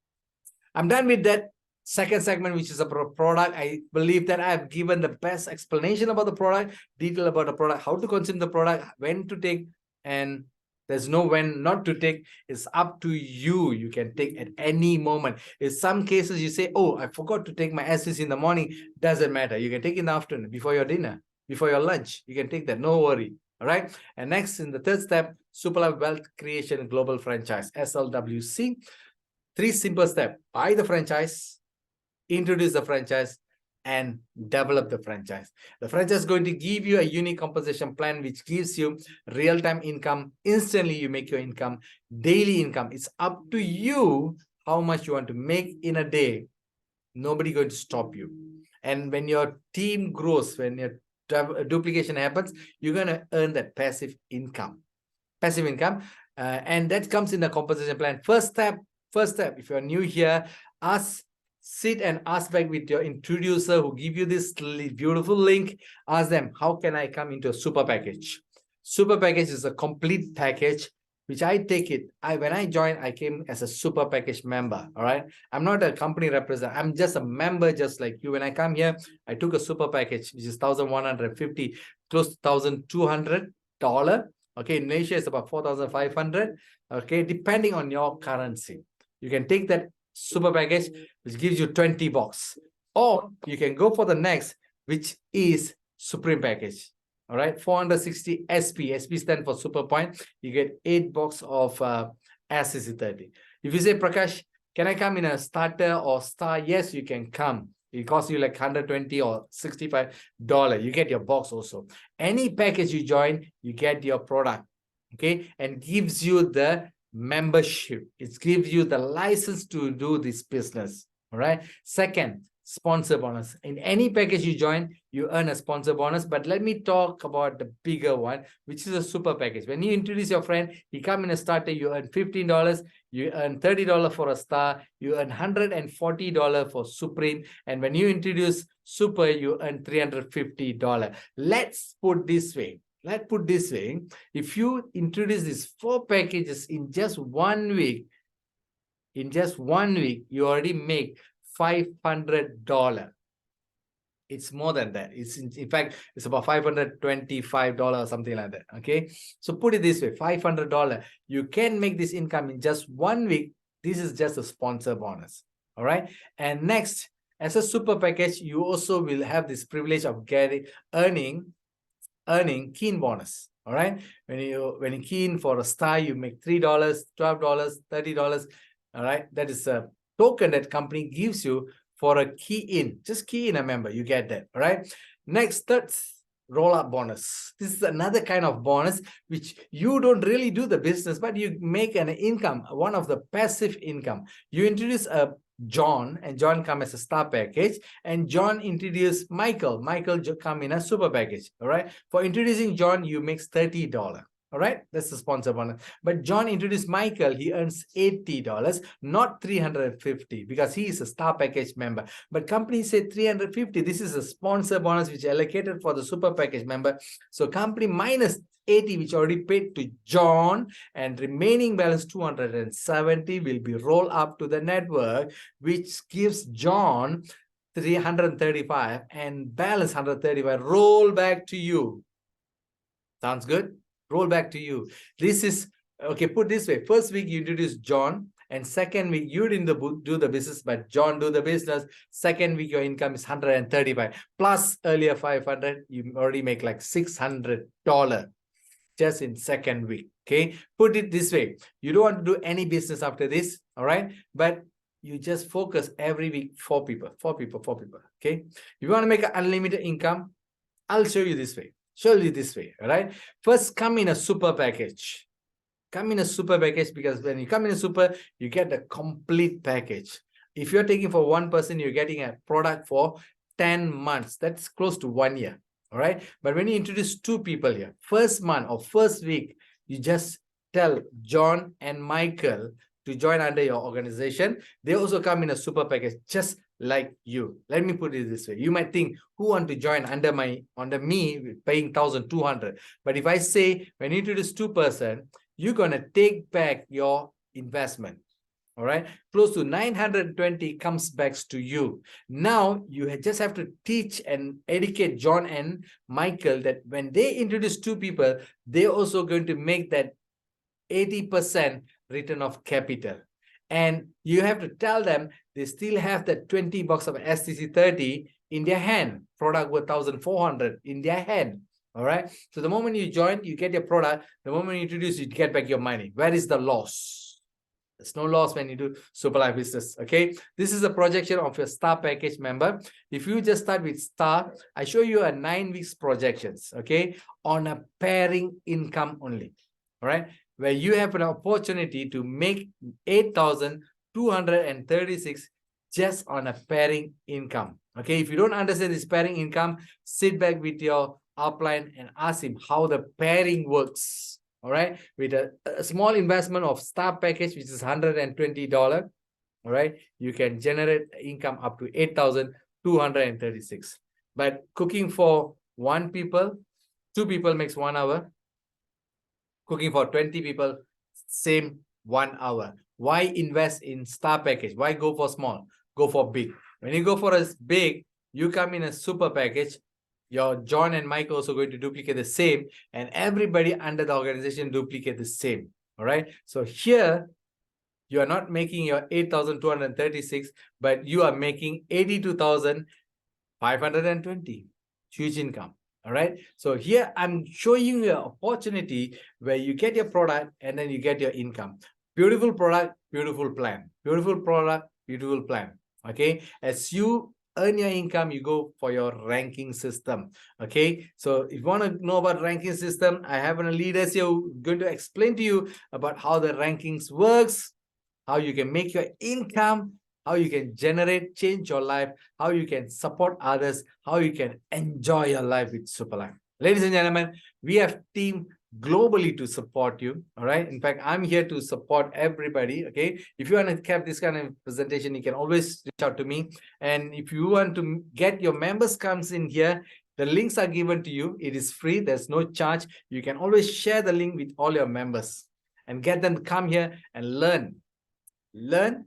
I'm done with that second segment, which is a product. I believe that I have given the best explanation about the product, detail about the product, how to consume the product, when to take, and there's no when not to take. It's up to you. You can take at any moment. In some cases, you say, oh, I forgot to take my SVC in the morning. Doesn't matter. You can take in the afternoon, before your dinner, before your lunch. You can take that. No worry. All right. And next, in the third step, Superlife Wealth Creation Global Franchise, SLWC. 3 simple steps. Buy the franchise, introduce the franchise, and develop the franchise. The franchise is going to give you a unique compensation plan which gives you real-time income. Instantly, you make your income, daily income. It's up to you how much you want to make in a day. Nobody going to stop you. And when your team grows, when your duplication happens, you're going to earn that passive income. Passive income. And that comes in the compensation plan. First step, if you're new here, sit and ask back with your introducer who give you this beautiful link. Ask them, how can I come into a super package? Super package is a complete package, which I take it. When I joined, I came as a super package member. All right. I'm not a company representative. I'm just a member, just like you. When I come here, I took a super package, which is 1,150, close to $1,200. Okay. In Malaysia, it's about 4,500. Okay. Depending on your currency, you can take that super package, which gives you 20 bucks, or you can go for the next, which is Supreme package. All right, 460 SP. SP stands for Super Point. You get 8 bucks of SCC30. If you say, Prakash, can I come in a starter or star? Yes, you can come. It costs you like 120 or $65. You get your box also. Any package you join, you get your product. Okay, and gives you the membership. It gives you the license to do this business. All right. Second, sponsor bonus. In any package you join, you earn a sponsor bonus. But let me talk about the bigger one, which is a super package. When you introduce your friend, he come in a starter, you earn $15, you earn $30 for a star, you earn $140 for Supreme. And when you introduce Super, you earn $350. Let's put this way. If you introduce these 4 packages in just 1 week, you already make $500. It's more than that. In fact, it's about $525 or something like that. Okay. So put it this way, $500. You can make this income in just 1 week. This is just a sponsor bonus. All right. And next, as a super package, you also will have this privilege of earning keen bonus. All right. When you keen for a star, you make $3, $12, $30. All right. That is a token that company gives you for a key in. Just key in a member. You get that. All right. Next, that's roll-up bonus. This is another kind of bonus which you don't really do the business, but you make an income, one of the passive income. You introduce a John, and John come as a star package, and John introduced Michael. Michael come in a super package. All right. For introducing John, you make $30. All right. That's the sponsor bonus. But John introduced Michael, he earns $80, not $350, because he is a star package member. But company said $350. This is a sponsor bonus which allocated for the super package member. So company minus $80, which already paid to John, and remaining balance $270 will be rolled up to the network, which gives John $335 and balance $135 roll back to you. Sounds good? Roll back to you. This is okay. Put this way: first week you introduce John, and second week you didn't do the business, but John do the business. Second week your income is 135 plus earlier 500. You already make like $600 just in second week. Okay, put it this way: you don't want to do any business after this, all right? But you just focus every week, 4 people. Okay, if you want to make an unlimited income, I'll show you this way. All right. First, come in a super package. Come in a super package, because when you come in a super, you get the complete package. If you're taking for one person, you're getting a product for 10 months. That's close to 1 year. All right. But when you introduce 2 people here, first month or first week, you just tell John and Michael to join under your organization. They also come in a super package, just like you. Let me put it this way: you might think, who want to join under me paying 1,200? But if I say, when you introduce 2 person, you're gonna take back your investment. All right, close to 920 comes back to you. Now you just have to teach and educate John and Michael that when they introduce 2 people, they're also going to make that 80% return of capital. And you have to tell them they still have that $20 of STC30 in their hand, product worth 1,400 in their hand. All right. So the moment you join, you get your product. The moment you introduce, you get back your money. Where is the loss? There's no loss when you do Super Life business. Okay. This is a projection of your Star package member. If you just start with Star, I show you a 9 weeks projections. Okay. On a pairing income only. All right, where you have an opportunity to make 8,236 just on a pairing income. Okay, if you don't understand this pairing income, sit back with your upline and ask him how the pairing works. All right, with a small investment of Star package, which is $120. All right, you can generate income up to 8,236. But cooking for 1 people, 2 people makes 1 hour. Cooking for 20 people, same 1 hour. Why invest in Star package? Why go for small? Go for big. When you go for a big, you come in a super package. Your John and Mike also going to duplicate the same, and everybody under the organization duplicate the same. All right. So here, you are not making your 8,236, but you are making 82,520. Huge income. All right. So here I'm showing you an opportunity where you get your product and then you get your income. Beautiful product, beautiful plan. Beautiful product, beautiful plan. Okay. As you earn your income, you go for your ranking system. Okay. So if you want to know about ranking system, I have a leaders here who are going to explain to you about how the rankings works, how you can make your income, how you can generate, change your life, how you can support others, how you can enjoy your life with Super Life. Ladies and gentlemen, we have team globally to support you. All right. In fact, I'm here to support everybody. Okay. If you want to have this kind of presentation, you can always reach out to me. And if you want to get your members comes in here, the links are given to you. It is free. There's no charge. You can always share the link with all your members and get them to come here and learn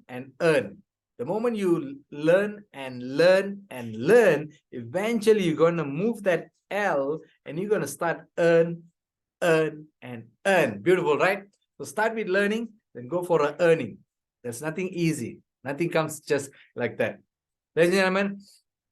and earn. The moment you learn and learn and learn, eventually you're going to move that L and you're going to start earn and earn. Beautiful, right? So start with learning, then go for earning. There's nothing easy. Nothing comes just like that. Ladies and gentlemen,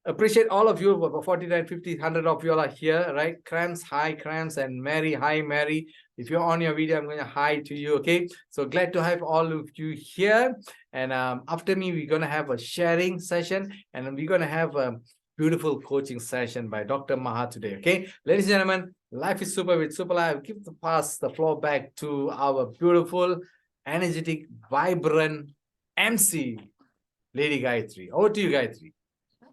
appreciate all of you. 49, 50, 100 of you all are here, right? Krams, hi Krams, and Mary, hi Mary. If you're on your video, I'm going to hi to you, okay? So glad to have all of you here. And after me, we're going to have a sharing session, and we're going to have a beautiful coaching session by Dr. Maha today, okay? Ladies and gentlemen, life is super with Super Life. Give the floor back to our beautiful, energetic, vibrant MC, Lady Gayatri. Over to you, Gayatri.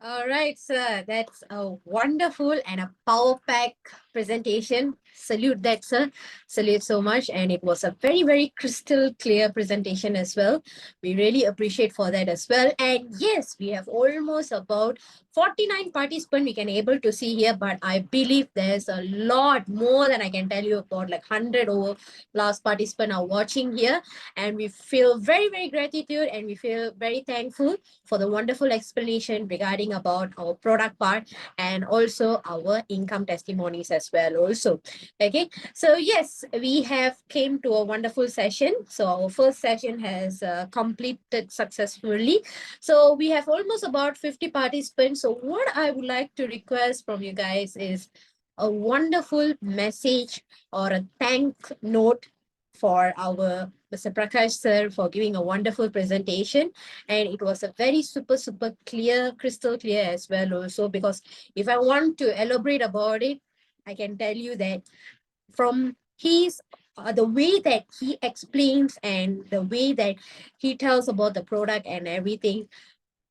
All right, sir. That's a wonderful and a power-packed presentation. Salute that, sir. Salute so much. And it was a very, very crystal clear presentation as well. We really appreciate for that as well. And yes, we have almost about 49 participants we can able to see here, but I believe there's a lot more than I can tell you about, like 100 over plus participants are watching here. And we feel very, very gratitude, and we feel very thankful for the wonderful explanation regarding about our product part and also our income testimonies as as well also. Okay, so yes, we have came to a wonderful session. So our first session has completed successfully. So we have almost about 50 participants. So what I would like to request from you guys is a wonderful message or a thank note for our Mr. Prakash sir for giving a wonderful presentation. And it was a very super clear, crystal clear as well also, because if I want to elaborate about it, I can tell you that from his the way that he explains and the way that he tells about the product and everything,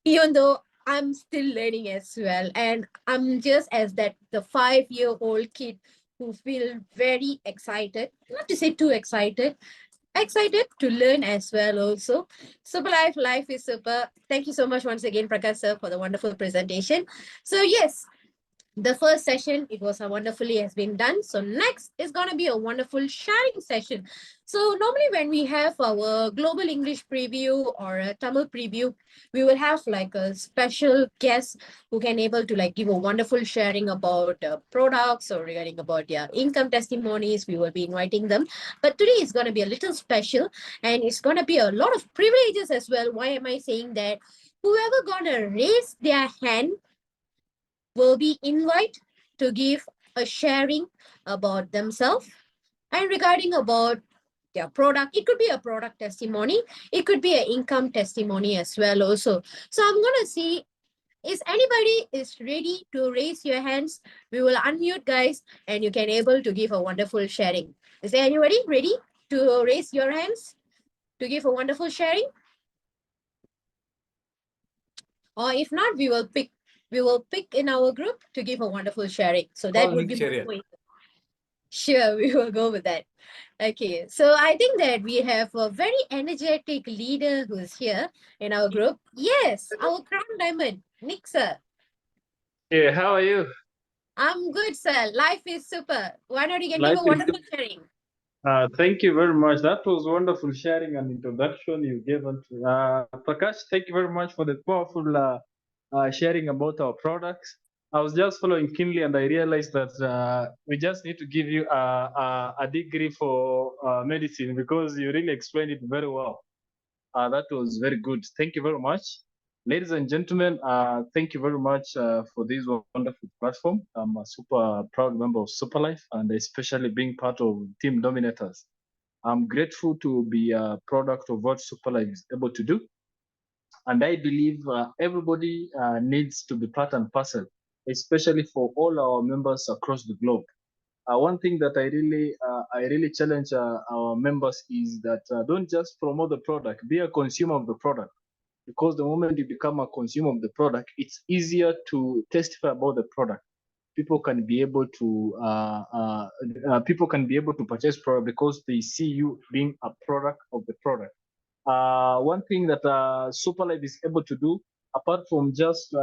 even though I'm still learning as well, and I'm just as that the 5-year-old kid who feel very excited, not to say too excited, excited to learn as well also. Super life is super. Thank you so much once again, Prakash sir, for the wonderful presentation. So yes, the first session, it was a wonderfully has been done. So next is going to be a wonderful sharing session. So normally when we have our global English preview or a Tamil preview, we will have like a special guest who can able to like give a wonderful sharing about products or regarding about their income testimonies. We will be inviting them. But today is going to be a little special, and it's going to be a lot of privileges as well. Why am I saying that? Whoever going to raise their hand will be invited to give a sharing about themselves and regarding about their product. It could be a product testimony, it could be an income testimony as well also. So I'm going to see, is anybody is ready to raise your hands? We will unmute, guys, and you can able to give a wonderful sharing. Is there anybody ready to raise your hands to give a wonderful sharing? Or if not, we will pick in our group to give a wonderful sharing. So that Call would Nick be Cherian. my way. Sure, we will go with that. Okay, so I think that we have a very energetic leader who's here in our group. Yes, our crown diamond, Nick sir. Yeah, how are you? I'm good, sir. Life is super. Why not you can give Life a is wonderful sharing? Thank you very much. That was wonderful sharing and introduction you gave us. Prakash, thank you very much for the powerful sharing about our products. I was just following keenly and I realized that we just need to give you a degree for medicine because you really explained it very well. That was very good. Thank you very much. Ladies and gentlemen, thank you very much for this wonderful platform. I'm a super proud member of Superlife and especially being part of Team Dominators. I'm grateful to be a product of what Superlife is able to do. And I believe everybody needs to be part and parcel, especially for all our members across the globe. One thing that I really challenge our members is that don't just promote the product, be a consumer of the product. Because the moment you become a consumer of the product, it's easier to testify about the product. People can be able to purchase product because they see you being a product of the product. One thing that Superlife is able to do, apart from just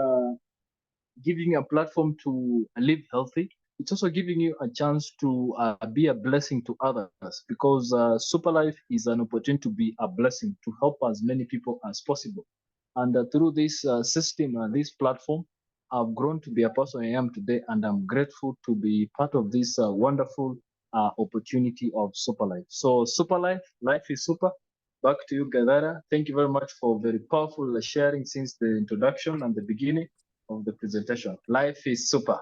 giving a platform to live healthy, it's also giving you a chance to be a blessing to others because Superlife is an opportunity to be a blessing to help as many people as possible. And through this system and this platform, I've grown to be a person I am today, and I'm grateful to be part of this wonderful opportunity of Superlife. So Superlife, life is super. Back to you, Gadara. Thank you very much for very powerful sharing since the introduction and the beginning of the presentation. Life is super.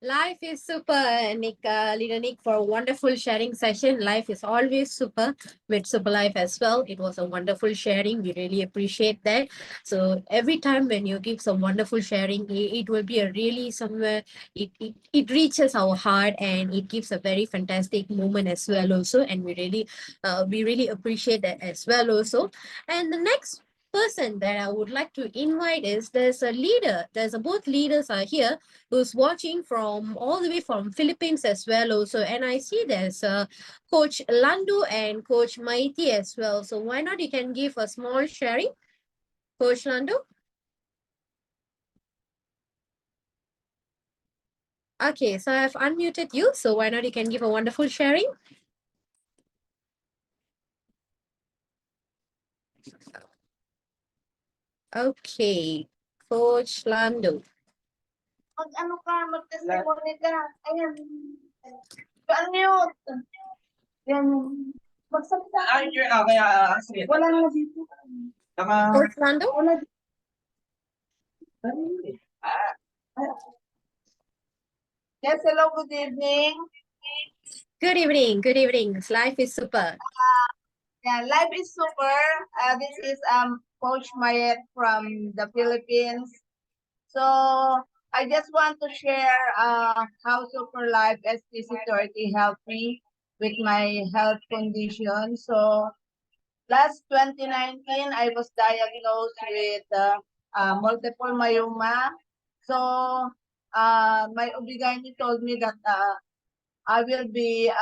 Life is super, Nick, Leader Nick, for a wonderful sharing session. Life is always super with Super Life as well. It was a wonderful sharing. We really appreciate that. So every time when you give some wonderful sharing, it will be a really somewhere, it reaches our heart and it gives a very fantastic moment as well also. And we really appreciate that as well also. And the next person that I would like to invite is there's a leader. Both leaders are here who's watching from all the way from Philippines as well also. And I see there's Coach Landu and Coach Maiti as well. So why not you can give a small sharing, Coach Landu? Okay, so I've unmuted you. So why not you can give a wonderful sharing? Okay, Coach Landu. Mag-ano ka, mag-testimony ka. Ayan. Unmute. Yan. Magsalita. Sige. Wala na dito. Coach Lando? Wala. Yes, hello, good evening. Good evening. Good evening. Life is super. Yeah, life is super. This is Coach Mayet from the Philippines. So I just want to share how Super Life STC30 helped me with my health condition. So last 2019, I was diagnosed with multiple myeloma. So my OB-GYN told me that I will be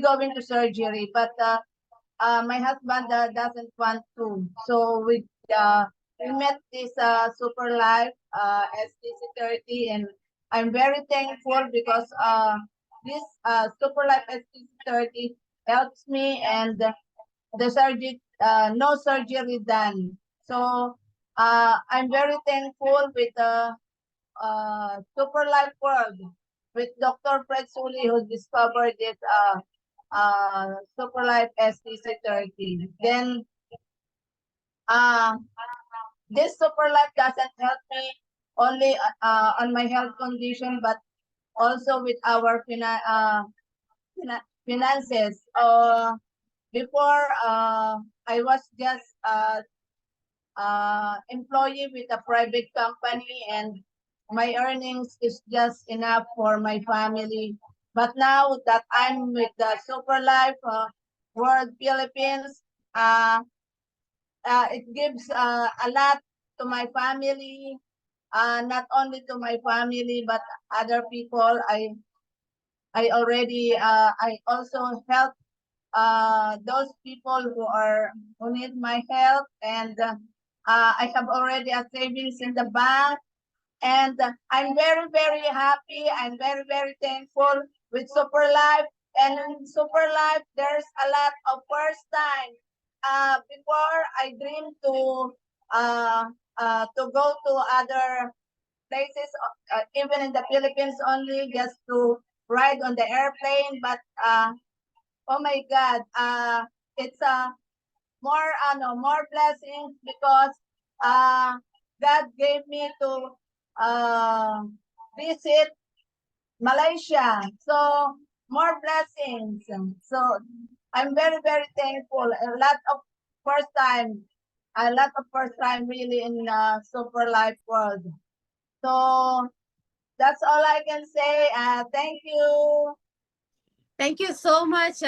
going to surgery, but my husband doesn't want to. So we met this Super Life STC30, and I'm very thankful because this Super Life STC30 helps me, and the surgery, no surgery done. So I'm very thankful with the Super Life World, with Dr. Fred Sully, who discovered this Super Life STC30. Then this Super Life doesn't help me only on my health condition, but also with our finances. Before I was just employee with a private company, and my earnings is just enough for my family. But now that I'm with the Super Life World Philippines, it gives a lot to my family, not only to my family, but other people. I also help those people who need my help, and I have already a savings in the bank, and I'm very, very happy. I'm very, very thankful with Super Life. And in Super Life, there's a lot of first time. Before I dreamed to go to other places, even in the Philippines only, just to ride on the airplane. But oh my God, it's more blessings because God gave me to visit Malaysia. So more blessings. So I'm very, very thankful. A lot of first time really in Super Life World. So that's all I can say. Thank you. Thank you so much,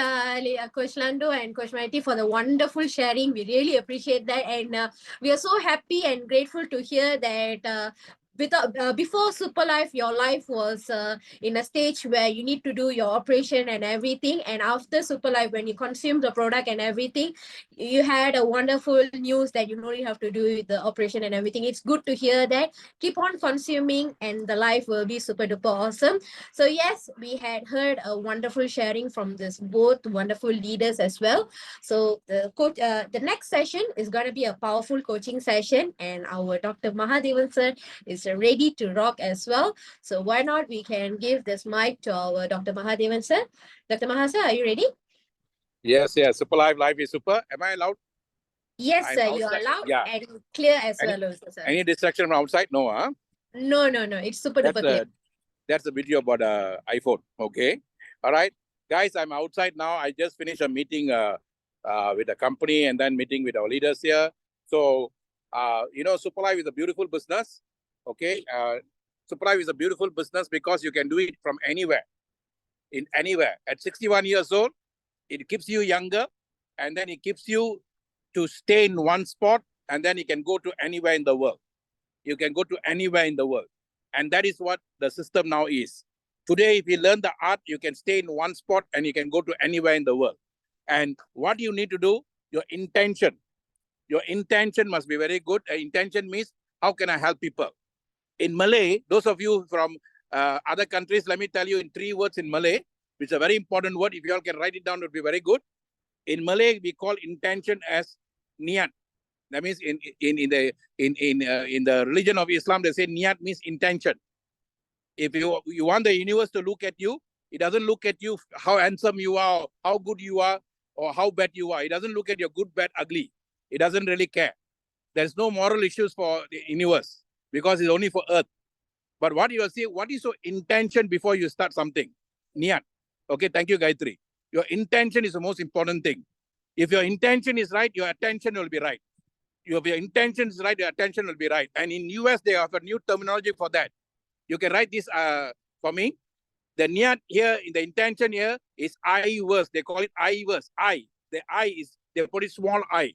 Coach Lando and Coach Maiti, for the wonderful sharing. We really appreciate that. And we are so happy and grateful to hear that before Super Life, your life was in a stage where you need to do your operation and everything. And after Super Life, when you consume the product and everything, you had a wonderful news that you don't really have to do the operation and everything. It's good to hear that. Keep on consuming and the life will be super duper awesome. So yes, we had heard a wonderful sharing from this both wonderful leaders as well. So the next session is going to be a powerful coaching session, and our Dr. Mahadevan sir is ready to rock as well. So why not we can give this mic to our Dr. Mahadevan sir. Dr. Mahasa, are you ready? Yes. Super life is super. Am I allowed? Yes, I'm sir. You are outside. loud Yeah. and clear as well, also, sir. Any distraction from outside? No, huh? No. It's super duper clear. That's the video about iPhone. Okay. All right. Guys, I'm outside now. I just finished a meeting with the company and then meeting with our leaders here. So, Super Life is a beautiful business. Okay. Super Life is a beautiful business because you can do it from anywhere. Anywhere. At 61 years old, it keeps you younger, and then it keeps you to stay in one spot, and then you can go to anywhere in the world. You can go to anywhere in the world. And that is what the system now is. Today, if you learn the art, you can stay in one spot and you can go to anywhere in the world. And what you need to do, your intention must be very good. Intention means, how can I help people? In Malay, those of you from other countries, let me tell you in 3 words in Malay, which is a very important word. If you all can write it down, it would be very good. In Malay, we call intention as niat. That means in the religion of Islam, they say niat means intention. If you want the universe to look at you, it doesn't look at you how handsome you are, how good you are, or how bad you are. It doesn't look at your good, bad, ugly. It doesn't really care. There's no moral issues for the universe because it's only for Earth. But what you will see, what is your intention before you start something? Niyat. Okay, thank you, Gayatri. Your intention is the most important thing. If your intention is right, your attention will be right. If your intention is right, your attention will be right. And in US, they have a new terminology for that. You can write this for me. The niyat here, in the intention here is I verse. They call it I verse. I. The I is, they put it small I.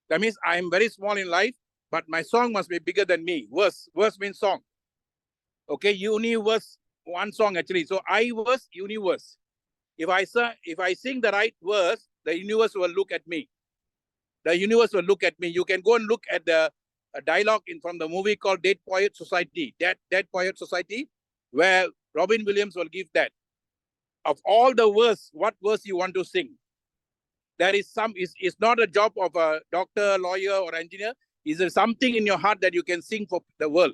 That means I am very small in life, but my song must be bigger than me. Verse. Verse means song. Okay, universe, one song actually. So I verse, universe. If I sing the right verse, the universe will look at me. The universe will look at me. You can go and look at the dialogue from the movie called Dead Poet Society. Dead Poet Society, where Robin Williams will give that. Of all the verse, what verse you want to sing? There is some, it's not a job of a doctor, lawyer, or engineer. Is there something in your heart that you can sing for the world?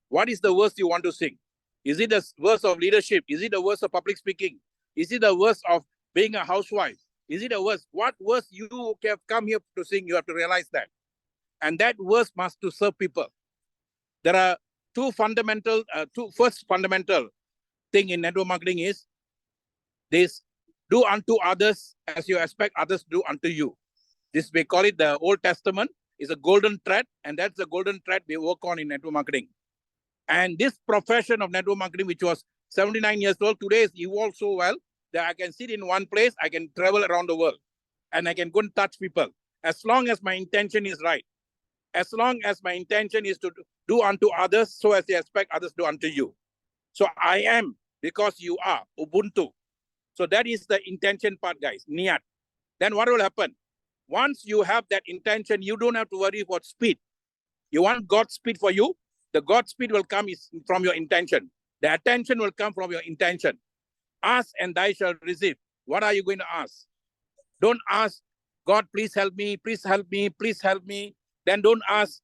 What is the verse you want to sing? Is it a verse of leadership? Is it a verse of public speaking? Is it a verse of being a housewife? Is it a verse? What verse you have come here to sing? You have to realize that. And that verse must to serve people. There are first fundamental thing in network marketing is this: do unto others as you expect others to do unto you. This, we call it the Old Testament, is a golden thread, and that's the golden thread we work on in network marketing. And this profession of network marketing, which was 79 years old, today is evolved so well that I can sit in one place, I can travel around the world, and I can go and touch people. As long as my intention is right. As long as my intention is to do unto others so as they expect others to do unto you. So I am because you are, Ubuntu. So that is the intention part, guys, niyat. Then what will happen? Once you have that intention, you don't have to worry about speed. You want God's speed for you? The God's speed will come from your intention. The attention will come from your intention. Ask and thou shalt receive. What are you going to ask? Don't ask, God, please help me, please help me, please help me. Then don't ask,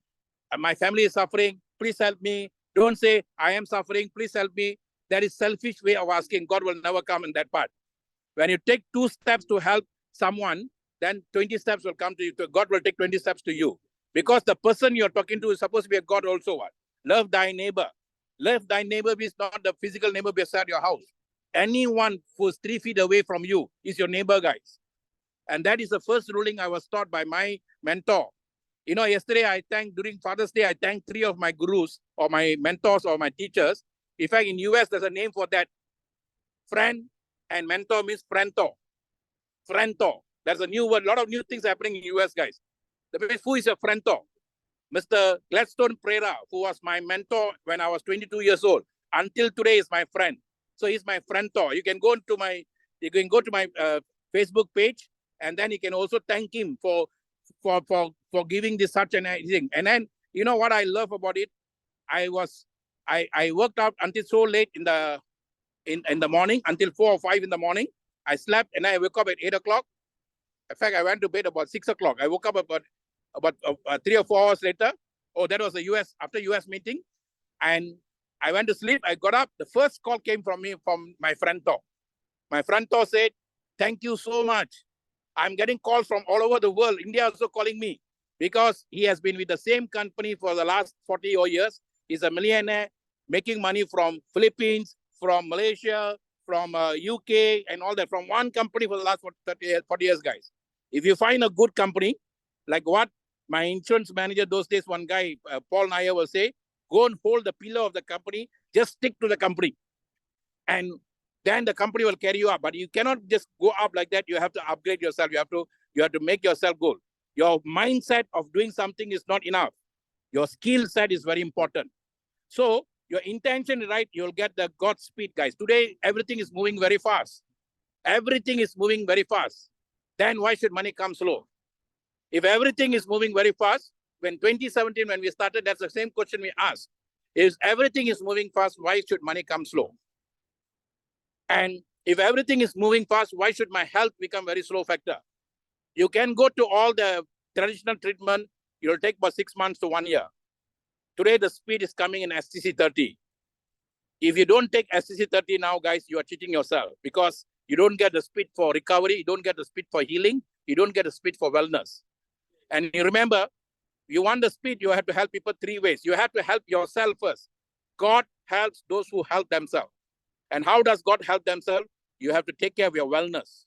my family is suffering, please help me. Don't say, I am suffering, please help me. That is selfish way of asking. God will never come in that part. When you take 2 steps to help someone, then 20 steps will come to you. God will take 20 steps to you. Because the person you're talking to is supposed to be a God also. What? Love thy neighbor. Love thy neighbor is not the physical neighbor beside your house. Anyone who's 3 feet away from you is your neighbor, guys. And that is the first ruling I was taught by my mentor. You know, yesterday during Father's Day, I thanked 3 of my gurus or my mentors or my teachers. In fact, in US, there's a name for that. Friend and mentor means friento. Friento. There's a new word. A lot of new things happening in US, guys. Who is a friento? Mr. Gladstone Pereira, who was my mentor when I was 22 years old, until today is my friend. So he's my friento. You can go to my Facebook page, and then you can also thank him for giving this such an thing. And then you know what I love about it? I worked out until so late in the morning, until 4 or 5 in the morning. I slept and I woke up at 8 o'clock. In fact, I went to bed about 6 o'clock. I woke up about 3 or 4 hours later. Oh, that was after US meeting. And I went to sleep. I got up. The first call came from my friento. My friento said, thank you so much. I'm getting calls from all over the world. India also calling me because he has been with the same company for the last 40 years. He's a millionaire, making money from Philippines, from Malaysia, from UK, and all that, from one company for the last 40 years, guys. If you find a good company, like what my insurance manager those days, one guy, Paul Nair, will say, go and hold the pillar of the company, just stick to the company. And then the company will carry you up. But you cannot just go up like that. You have to upgrade yourself. You have to make yourself go. Your mindset of doing something is not enough. Your skill set is very important. So your intention is right, you'll get the God speed, guys. Today, everything is moving very fast. Everything is moving very fast. Then why should money come slow? If everything is moving very fast, when 2017, when we started, that's the same question we asked. If everything is moving fast, why should money come slow? And if everything is moving fast, why should my health become very slow factor? You can go to all the traditional treatment. It'll take about 6 months to 1 year. Today, the speed is coming in STC 30. If you don't take SCC30 now, guys, you are cheating yourself because you don't get the speed for recovery, you don't get the speed for healing, you don't get the speed for wellness. And you remember, you want the speed, you have to help people 3 ways. You have to help yourself first. God helps those who help themselves. And how does God help themselves? You have to take care of your wellness.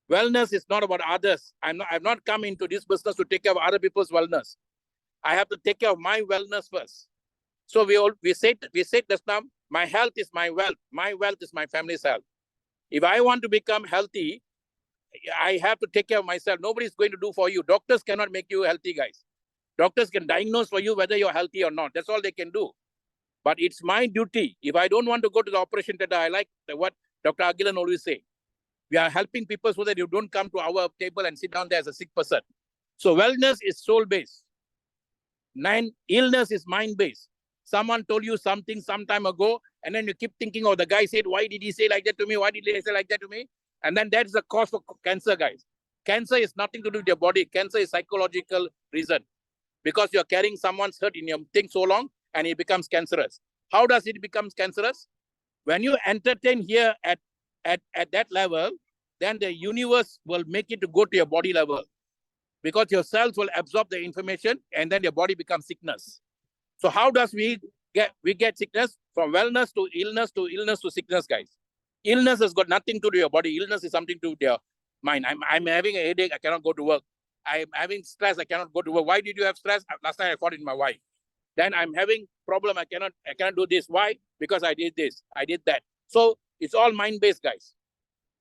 Wellness is not about others. I've not come into this business to take care of other people's wellness. I have to take care of my wellness first. So we said this now, my health is my wealth. My wealth is my family's health. If I want to become healthy, I have to take care of myself. Nobody's going to do for you. Doctors cannot make you healthy, guys. Doctors can diagnose for you whether you're healthy or not. That's all they can do. But it's my duty. If I don't want to go to the operation theater, I like what Dr. Agilan always say. We are helping people so that you don't come to our table and sit down there as a sick person. So wellness is soul-based. Illness is mind-based. Someone told you something some time ago, and then you keep thinking, oh, the guy said, why did he say like that to me? Why did he say like that to me? And then that's the cause for cancer, guys. Cancer is nothing to do with your body. Cancer is psychological reason. Because you're carrying someone's hurt in your thing so long, and it becomes cancerous. How does it become cancerous? When you entertain here at that level, then the universe will make it to go to your body level. Because your cells will absorb the information, and then your body becomes sickness. So how does we get sickness? From wellness to illness to illness to sickness, guys. Illness has got nothing to do with your body. Illness is something to do with your mind. I'm having a headache, I cannot go to work. I'm having stress, I cannot go to work. Why did you have stress? Last night I fought with my wife. Then I'm having problem, I cannot do this. Why? Because I did this, I did that. So it's all mind-based, guys.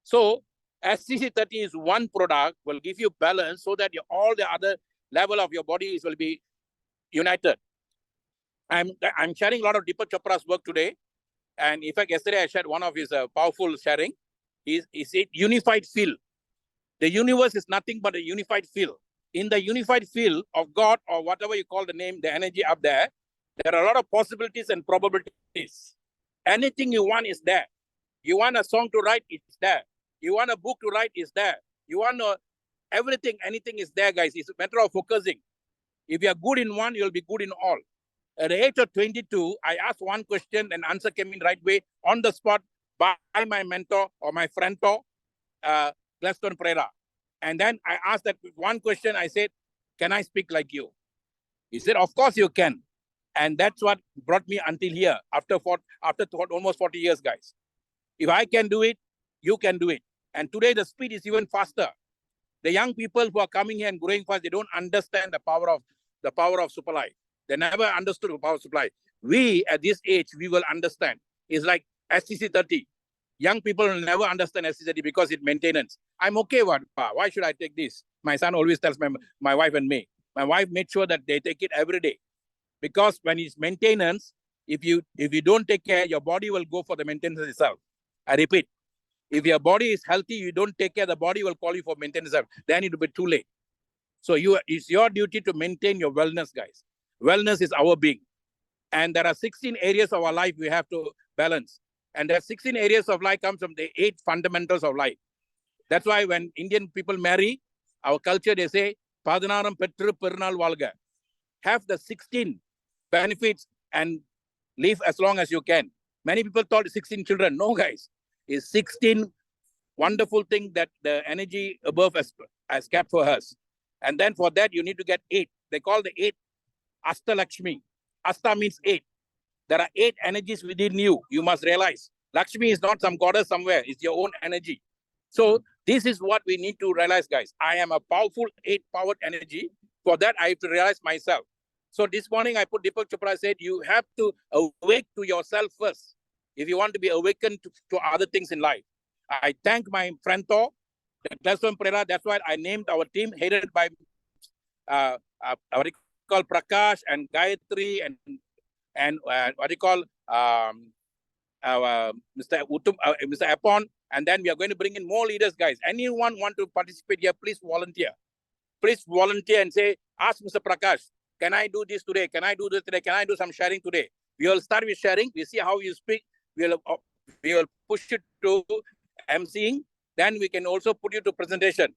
So SCC30 is one product, will give you balance so that all the other level of your body will be united. I'm sharing a lot of Deepak Chopra's work today. And in fact, yesterday I shared one of his powerful sharing. He said unified field. The universe is nothing but a unified field. In the unified field of God, or whatever you call the name, the energy up there, there are a lot of possibilities and probabilities. Anything you want is there. You want a song to write, it's there. You want a book to write, it's there. You want everything, anything is there, guys. It's a matter of focusing. If you are good in one, you'll be good in all. At the age of 22, I asked one question and answer came in right way on the spot by my mentor or my friend, Gladstone Pereira. And then I asked that one question. I said, can I speak like you? He said, of course you can. And that's what brought me until here after almost 40 years, guys. If I can do it, you can do it. And today the speed is even faster. The young people who are coming here and growing fast, they don't understand the power of Superlife. They never understood the power of supply. We, at this age, we will understand. It's like SCC30. Young people will never understand SCC30 because it's maintenance. I'm okay with it. Why should I take this? My son always tells my wife and me. My wife made sure that they take it every day. Because when it's maintenance, if you don't take care, your body will go for the maintenance itself. I repeat, if your body is healthy, you don't take care, the body will call you for maintenance itself. Then it will be too late. So it's your duty to maintain your wellness, guys. Wellness is our being. And there are 16 areas of our life we have to balance. And there are 16 areas of life comes from the 8 fundamentals of life. That's why when Indian people marry, our culture, they say, Padanaram Petru Pernal Valga. Have the 16 benefits and live as long as you can. Many people thought 16 children. No, guys. It's 16 wonderful things that the energy above has kept for us. And then for that, you need to get 8. They call the 8 Asta Lakshmi. Asta means 8. There are 8 energies within you. You must realize. Lakshmi is not some goddess somewhere. It's your own energy. So this is what we need to realize, guys. I am a powerful 8-powered energy. For that, I have to realize myself. So this morning, I put Deepak Chopra said, you have to awake to yourself first if you want to be awakened to other things in life. I thank my friend Thor, Gladstone Pereira. That's why I named our team, headed by what you call Prakash and Gayatri and what you call Mr. Apon. And then we are going to bring in more leaders, guys. Anyone want to participate here, please volunteer. Please volunteer and say, ask Mr. Prakash, can I do this today? Can I do this today? Can I do some sharing today? We will start with sharing. We see how you speak. We will push it to emceeing. Then we can also put you to presentation.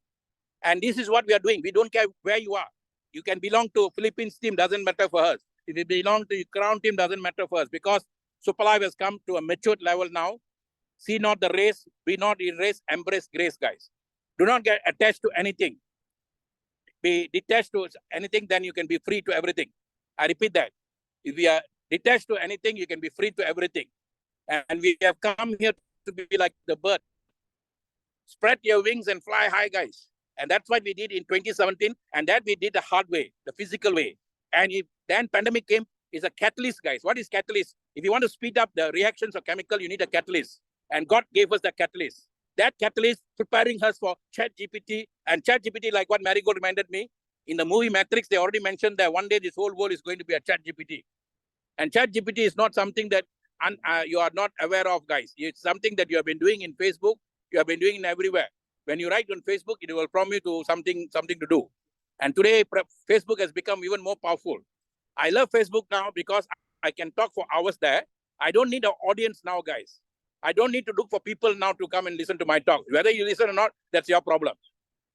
And this is what we are doing. We don't care where you are. You can belong to Philippines team, doesn't matter for us. If you belong to Crown team, doesn't matter for us. Because Superlife has come to a matured level now. See not the race, be not in race, embrace grace, guys. Do not get attached to anything. Be detached to anything, then you can be free to everything. I repeat that. If you are detached to anything, you can be free to everything. And we have come here to be like the bird. Spread your wings and fly high, guys. And that's what we did in 2017. And that we did the hard way, the physical way. And if then pandemic came, is a catalyst, guys. What is catalyst? If you want to speed up the reactions of chemical, you need a catalyst. And God gave us the catalyst. That catalyst preparing us for ChatGPT. And ChatGPT, like what Marigold reminded me, in the movie Matrix, they already mentioned that one day this whole world is going to be a ChatGPT. And ChatGPT is not something that you are not aware of, guys. It's something that you have been doing in Facebook. You have been doing it everywhere. When you write on Facebook, it will prompt you to something to do. And today, Facebook has become even more powerful. I love Facebook now because I can talk for hours there. I don't need an audience now, guys. I don't need to look for people now to come and listen to my talk. Whether you listen or not, that's your problem.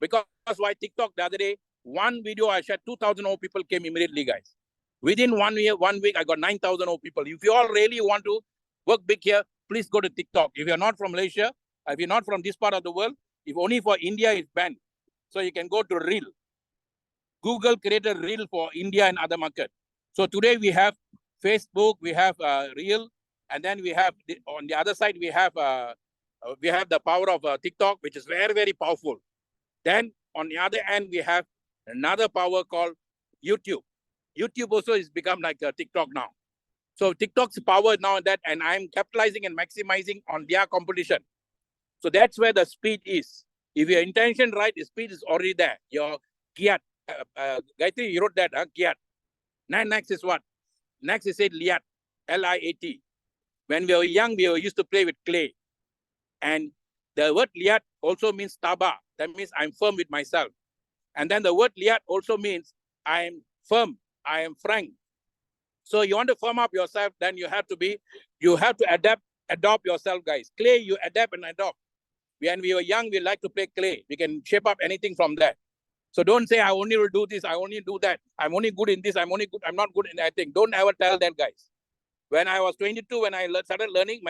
Because that's why TikTok the other day, one video I shared, 2,000 more people came immediately, guys. Within 1 week, I got 9,000 more people. If you all really want to work big here, please go to TikTok. If you're not from Malaysia, if you're not from this part of the world, if only for India is banned. So you can go to Reel. Google created Reel for India and other markets. So today we have Facebook, we have Reel, and then we have on the other side we have the power of TikTok, which is very, very powerful. Then on the other end we have another power called YouTube. YouTube also has become like TikTok now. So TikTok's power now that, and I'm capitalizing and maximizing on their competition. So that's where the speed is. If your intention right, the speed is already there. Your Kiat, Gayatri, you wrote that, Kiat. Next is what? Next is said Liat, L-I-A-T. When we were young, we used to play with clay. And the word Liat also means taba. That means I'm firm with myself. And then the word Liat also means I am firm, I am frank. So you want to firm up yourself, then you have to adopt yourself, guys. Clay, you adapt and adopt. When we were young, we like to play clay. We can shape up anything from that. So don't say, I only will do this, I only do that. I'm only good in this, I'm not good in that thing. Don't ever tell that, guys. When I was 22, when I started learning,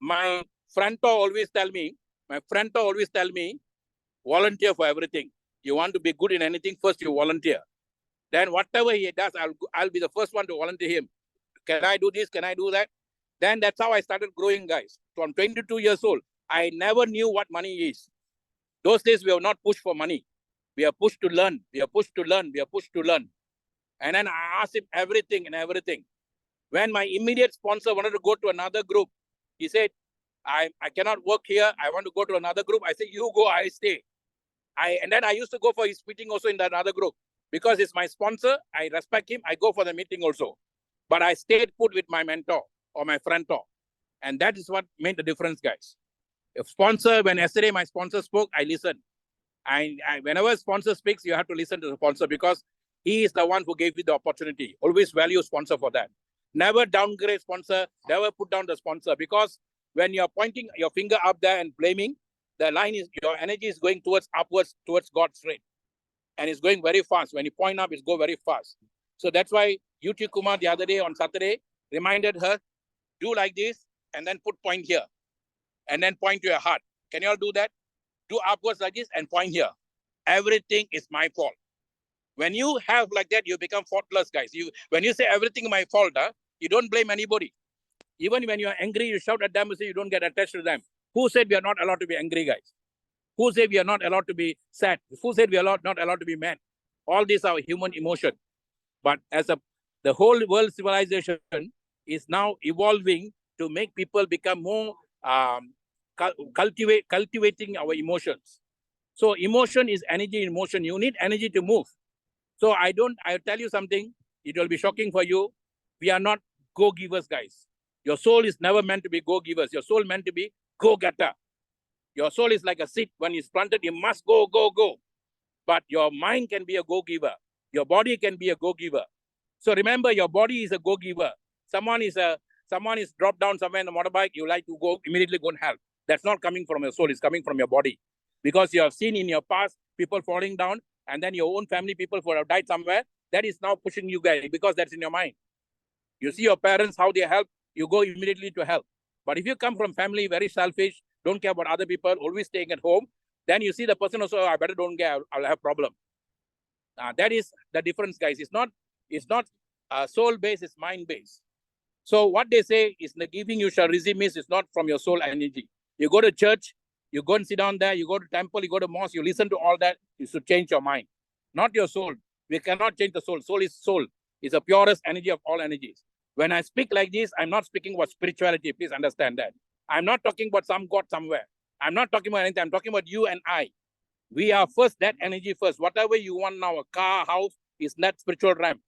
my fronto always tell me, volunteer for everything. You want to be good in anything, first you volunteer. Then whatever he does, I'll be the first one to volunteer him. Can I do this? Can I do that? Then that's how I started growing, guys. From 22 years old, I never knew what money is. Those days, we were not pushed for money. We are pushed to learn. We are pushed to learn. We are pushed to learn. And then I asked him everything and everything. When my immediate sponsor wanted to go to another group, he said, I cannot work here. I want to go to another group. I said, you go, I stay. And then I used to go for his meeting also in that other group. Because it's my sponsor, I respect him. I go for the meeting also. But I stayed put with my mentor or my frontor. And that is what made the difference, guys. When yesterday my sponsor spoke, I listened. Whenever a sponsor speaks, you have to listen to the sponsor because he is the one who gave you the opportunity. Always value sponsor for that. Never downgrade sponsor, never put down the sponsor because when you're pointing your finger up there and blaming, the line is, your energy is going upwards, towards God's straight. And it's going very fast. When you point up, it's go very fast. So that's why Yuti Kumar the other day on Saturday reminded her, do like this and then put point here. And then point to your heart. Can you all do that? Do upwards like this and point here. Everything is my fault. When you have like that, you become faultless, guys. When you say everything my fault, you don't blame anybody. Even when you're angry, you shout at them and say you don't get attached to them. Who said we are not allowed to be angry, guys? Who said we are not allowed to be sad? Who said we are not allowed to be mad? All these are human emotion. But the whole world civilization is now evolving to make people become more cultivating our emotions. So emotion is energy in motion. You need energy to move. So I'll tell you something. It will be shocking for you. We are not go-givers, guys. Your soul is never meant to be go-givers. Your soul meant to be go-getter. Your soul is like a seed. When it's planted, you must go, go, go. But your mind can be a go-giver. Your body can be a go-giver. So remember, your body is a go-giver. Someone is dropped down somewhere in the motorbike, you like to go immediately go and help. That's not coming from your soul, it's coming from your body. Because you have seen in your past people falling down, and then your own family people who have died somewhere, that is now pushing you guys because that's in your mind. You see your parents, how they help, you go immediately to help. But if you come from family, very selfish, don't care about other people, always staying at home, then you see the person also, I better don't get, I'll have problem. That is the difference, guys. It's not soul-based, it's mind-based. So what they say is the giving you shall receive means it's not from your soul energy. You go to church, you go and sit down there, you go to temple, you go to mosque, you listen to all that, you should change your mind. Not your soul. We cannot change the soul. Soul is soul. It's the purest energy of all energies. When I speak like this, I'm not speaking about spirituality. Please understand that. I'm not talking about some God somewhere. I'm not talking about anything. I'm talking about you and I. We are first, that energy first. Whatever you want now, a car, house, is that spiritual realm.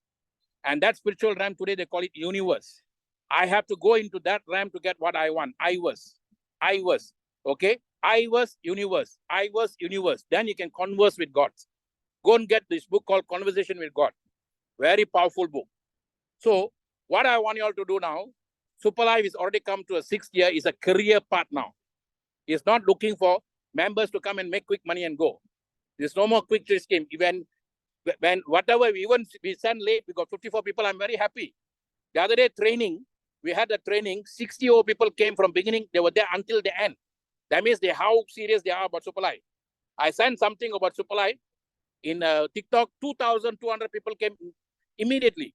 And that spiritual realm today, they call it universe. I have to go into that realm to get what I want. I was. Okay? I was universe. Then you can converse with God. Go and get this book called Conversation with God. Very powerful book. So what I want you all to do now, Superlife is already come to a 6th year, is a career path now. It's not looking for members to come and make quick money and go. There's no more quick scheme. Even when whatever, even we send late, we got 54 people, I'm very happy. The other day training, we had a training, 60 people came from beginning, they were there until the end. That means how serious they are about Superlife. I sent something about Superlife in TikTok, 2,200 people came immediately.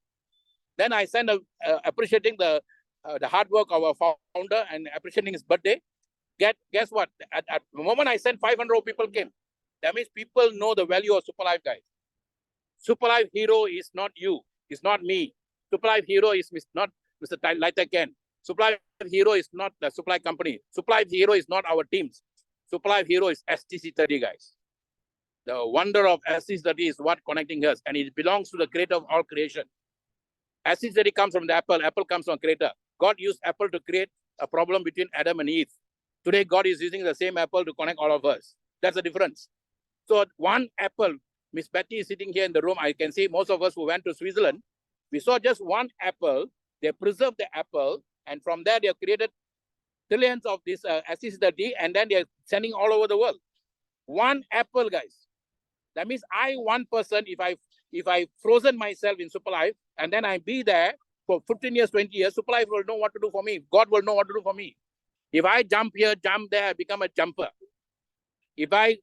Then I sent appreciating the hard work of our founder and appreciating his birthday. Guess what? At the moment I sent 500 people came. That means people know the value of Superlife, guys. Superlife hero is not you. It's not me. Superlife hero is not Mr. Laita Ken. Superlife hero is not the supply company. Superlife hero is not our teams. Superlife hero is STC30, guys. The wonder of STC30 is what connecting us, and it belongs to the creator of all creation. STC30 comes from the apple. Apple comes from creator. God used apple to create a problem between Adam and Eve. Today, God is using the same apple to connect all of us. That's the difference. So one apple, Miss Betty is sitting here in the room. I can see most of us who went to Switzerland, we saw just one apple. They preserved the apple, and from there they have created trillions of this STC30, and then they are sending all over the world. One apple, guys. That means one person, if I frozen myself in Superlife, and then I be there for 15 years, 20 years, Superlife will know what to do for me. God will know what to do for me. If I jump here, jump there, I become a jumper. If I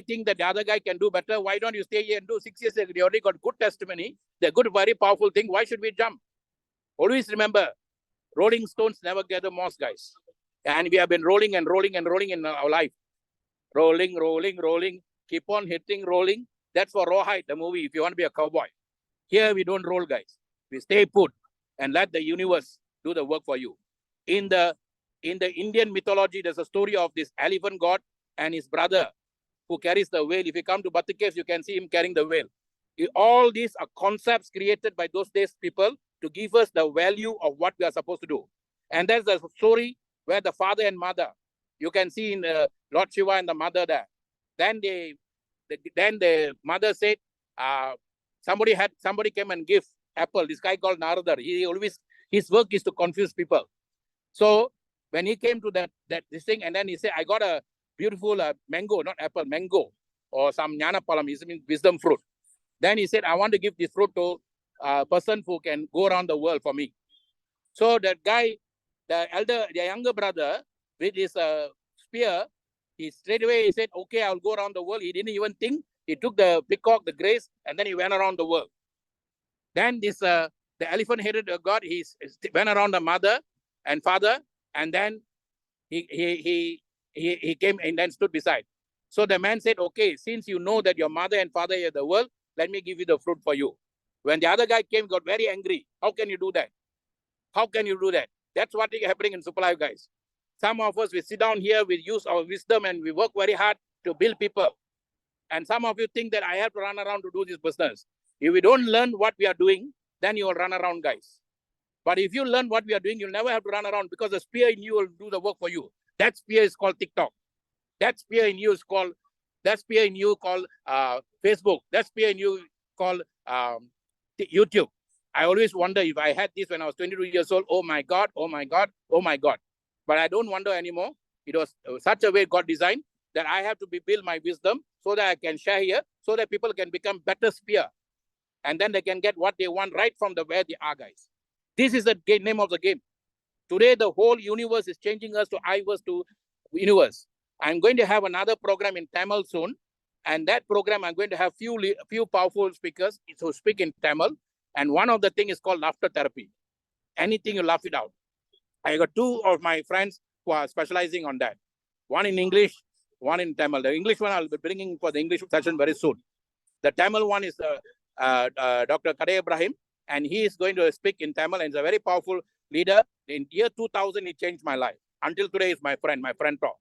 think that the other guy can do better, why don't you stay here and do 6 years? They already got good testimony. They're good, very powerful thing. Why should we jump? Always remember, rolling stones never gather moss, guys. And we have been rolling and rolling and rolling in our life. Rolling, rolling, rolling. Keep on hitting, rolling. That's for Rawhide, the movie, if you want to be a cowboy. Here, we don't roll, guys. We stay put and let the universe do the work for you. In the Indian mythology, there's a story of this elephant god and his brother who carries the whale. If you come to Batu Caves, you can see him carrying the whale. All these are concepts created by those days people to give us the value of what we are supposed to do. And there's a story where the father and mother, you can see in Lord Shiva and the mother there. Then the mother said, somebody came and gave apple. This guy called Narada. His work is to confuse people. So when he came to this thing, and then he said, I got a beautiful mango, not apple, mango, or some jnana palam, it means wisdom fruit. Then he said, I want to give this fruit to a person who can go around the world for me. So that guy, the younger brother, with his spear, he straight away he said, okay, I'll go around the world. He didn't even think. He took the peacock, the grace, and then he went around the world. Then the elephant-headed god, he went around the mother and father, and then he came and then stood beside. So the man said, okay, since you know that your mother and father are the world, let me give you the fruit for you. When the other guy came, got very angry. How can you do that? How can you do that? That's what is happening in Superlife, guys. Some of us, we sit down here, we use our wisdom and we work very hard to build people. And some of you think that I have to run around to do this business. If we don't learn what we are doing, then you will run around, guys. But if you learn what we are doing, you'll never have to run around because the spear in you will do the work for you. That spear is called TikTok. That spear in you is called, Facebook. That spear in you called YouTube. I always wonder if I had this when I was 22 years old. Oh my God, oh my God, oh my God. But I don't wonder anymore. It was such a way God designed that I have to build my wisdom so that I can share here, so that people can become better spear. And then they can get what they want right from where they are, guys. This is the name of the game. Today, the whole universe is changing us to iverse to universe. I'm going to have another program in Tamil soon. And that program, I'm going to have few powerful speakers who speak in Tamil. And one of the thing is called laughter therapy. Anything you laugh it out. I got two of my friends who are specializing on that. One in English, one in Tamil. The English one I'll be bringing for the English session very soon. The Tamil one is Dr. Kadai Ibrahim, and he is going to speak in Tamil, and he's a very powerful leader. In year 2000, he changed my life. Until today, is my friend Tor.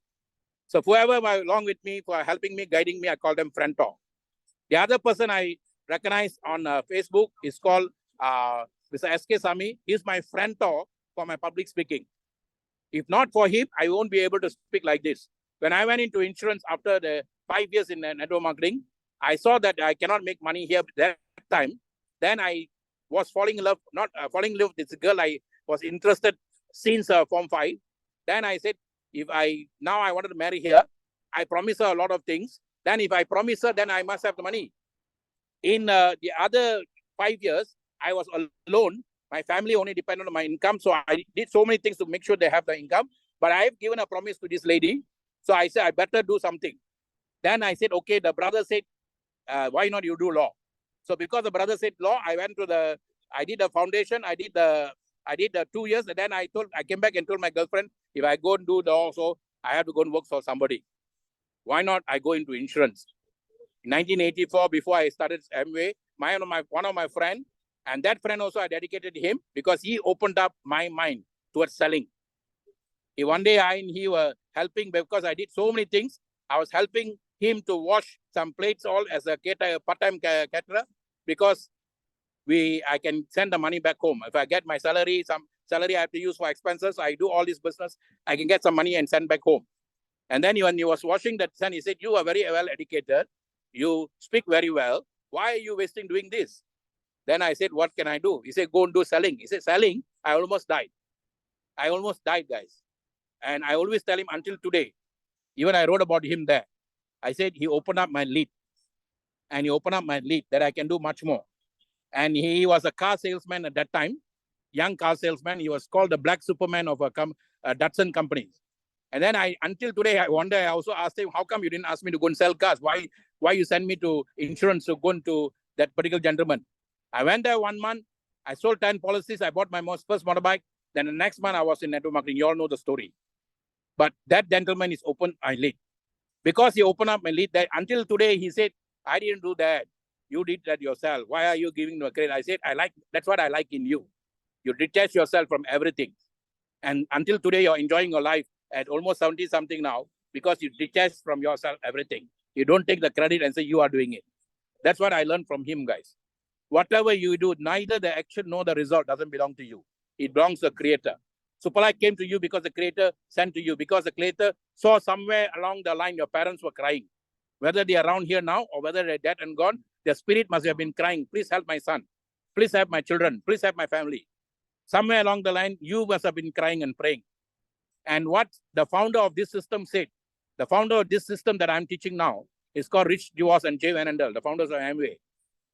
So whoever along with me for helping me, guiding me, I call them friend Tor. The other person I recognize on Facebook is called Mr. S.K. Sami. He's my friend Tor for my public speaking. If not for him, I won't be able to speak like this. When I went into insurance after the 5 years in network marketing, I saw that I cannot make money here that time. Then I was falling in love, not falling in love with this girl I was interested since Form 5. Then I said, now I wanted to marry her. I promised her a lot of things. Then if I promise her, then I must have the money. In the other 5 years, I was alone. My family only depended on my income. So I did so many things to make sure they have the income. But I have given a promise to this lady. So I said, I better do something. Then I said, okay, the brother said, why not you do law? So because the brother said law, I did the foundation, I did the 2 years, and then I came back and told my girlfriend, if I go and do law, so I have to go and work for somebody. Why not I go into insurance? In 1984, before I started MWay, one of my friends, and that friend also I dedicated him because he opened up my mind towards selling. One day I and he were helping because I did so many things. I was helping him to wash some plates all as a part-time caterer because I can send the money back home. If I get my salary, some salary I have to use for expenses, I do all this business, I can get some money and send back home. And then when he was washing that son, he said, you are very well educated. You speak very well. Why are you wasting doing this? Then I said, what can I do? He said, go and do selling. He said, selling? I almost died. I almost died, guys. And I always tell him until today, even I wrote about him there. I said, he opened up my lead. And he opened up my lead that I can do much more. And he was a car salesman at that time, young car salesman. He was called the Black Superman of a Datsun company. And then until today, one day I also asked him, how come you didn't ask me to go and sell cars? Why you send me to insurance to go into that particular gentleman? I went there 1 month. I sold 10 policies. I bought my first motorbike. Then the next month I was in network marketing. You all know the story. But that gentleman is open my lead. Because he opened up my lead, that until today, he said, I didn't do that. You did that yourself. Why are you giving me a credit? I said, that's what I like in you. You detach yourself from everything. And until today, you're enjoying your life at almost 70-something now because you detach from yourself everything. You don't take the credit and say you are doing it. That's what I learned from him, guys. Whatever you do, neither the action nor the result doesn't belong to you. It belongs to the creator. Superlife came to you because the creator sent to you, because the creator saw somewhere along the line your parents were crying. Whether they are around here now or whether they're dead and gone, their spirit must have been crying. Please help my son. Please help my children. Please help my family. Somewhere along the line, you must have been crying and praying. And what the founder of this system said, the founder of this system that I'm teaching now is called Rich DeVos and Jay Van Andel, the founders of Amway.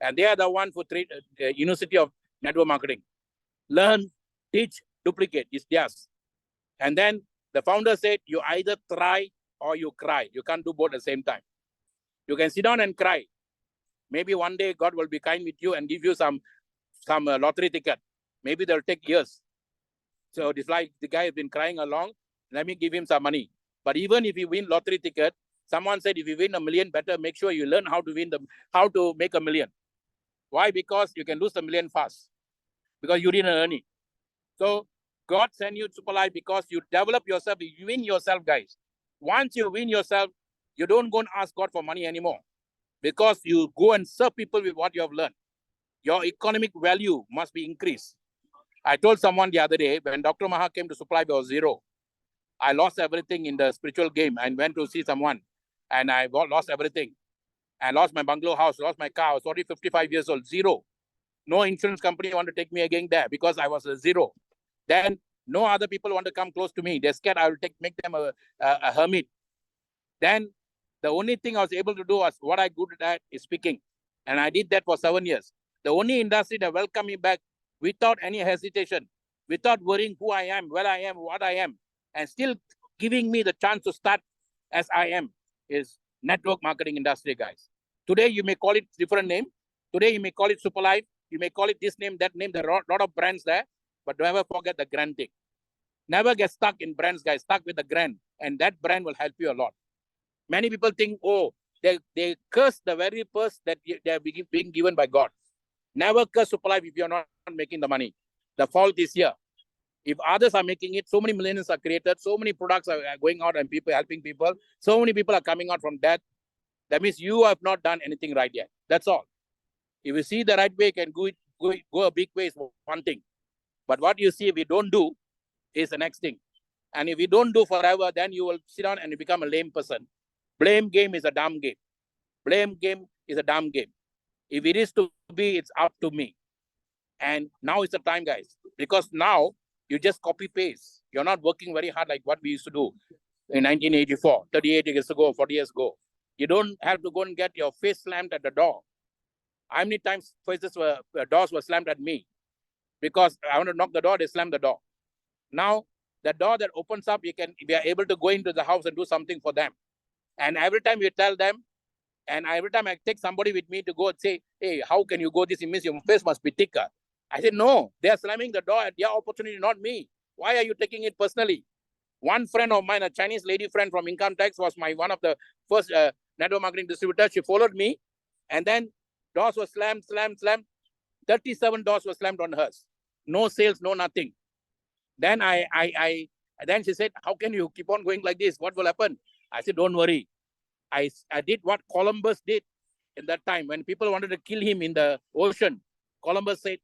And they are the one for University of Network Marketing. Learn, teach, duplicate is theirs. And then the founder said, you either try or you cry. You can't do both at the same time. You can sit down and cry. Maybe one day God will be kind with you and give you some lottery ticket. Maybe they'll take years. So it's like the guy has been crying along. Let me give him some money. But even if you win lottery ticket, someone said if you win $1 million, better make sure you learn how to make $1 million. Why? Because you can lose $1 million fast. Because you didn't earn it. So God sent you to Superlife because you develop yourself, you win yourself, guys. Once you win yourself, you don't go and ask God for money anymore. Because you go and serve people with what you have learned. Your economic value must be increased. I told someone the other day, when Dr. Maha came to Superlife, I was zero. I lost everything in the spiritual game and went to see someone. And I lost everything. I lost my bungalow house, lost my car. I was already 55 years old, zero. No insurance company want to take me again there because I was a zero. Then no other people want to come close to me. They're scared I will make them a hermit. Then the only thing I was able to do was what I good at is speaking. And I did that for 7 years. The only industry that welcomed me back without any hesitation without worrying who I am, where I am, what I am, and still giving me the chance to start as I am is network marketing industry, guys. Today, you may call it different name. Today, you may call it Superlife. You may call it this name, that name. There are a lot of brands there, but never forget the brand thing. Never get stuck in brands, guys. Stuck with the brand, and that brand will help you a lot. Many people think, oh, they curse the very purse that they are being given by God. Never curse Superlife if you're not making the money. The fault is here. If others are making it, so many millions are created, so many products are going out and people helping people, so many people are coming out from that. That means you have not done anything right yet. That's all. If you see the right way, can go a big way is one thing. But what you see if you don't do is the next thing. And if you don't do forever, then you will sit down and you become a lame person. Blame game is a dumb game. Blame game is a dumb game. If it is to be, it's up to me. And now is the time, guys, because now you just copy paste. You're not working very hard like what we used to do in 1984, 38 years ago, 40 years ago. You don't have to go and get your face slammed at the door. How many times doors were slammed at me? Because I want to knock the door, they slam the door. Now, the door that opens up, we are able to go into the house and do something for them. And every time you tell them, and every time I take somebody with me to go and say, hey, how can you go this? It means your face must be thicker. I said, no, they are slamming the door at their opportunity, not me. Why are you taking it personally? One friend of mine, a Chinese lady friend from Income Tax, was one of the first network marketing distributors. She followed me, and then doors were slammed. 37 doors were slammed on hers. No sales, no nothing. Then then she said, how can you keep on going like this? What will happen? I said, don't worry. I did what Columbus did in that time when people wanted to kill him in the ocean. Columbus said,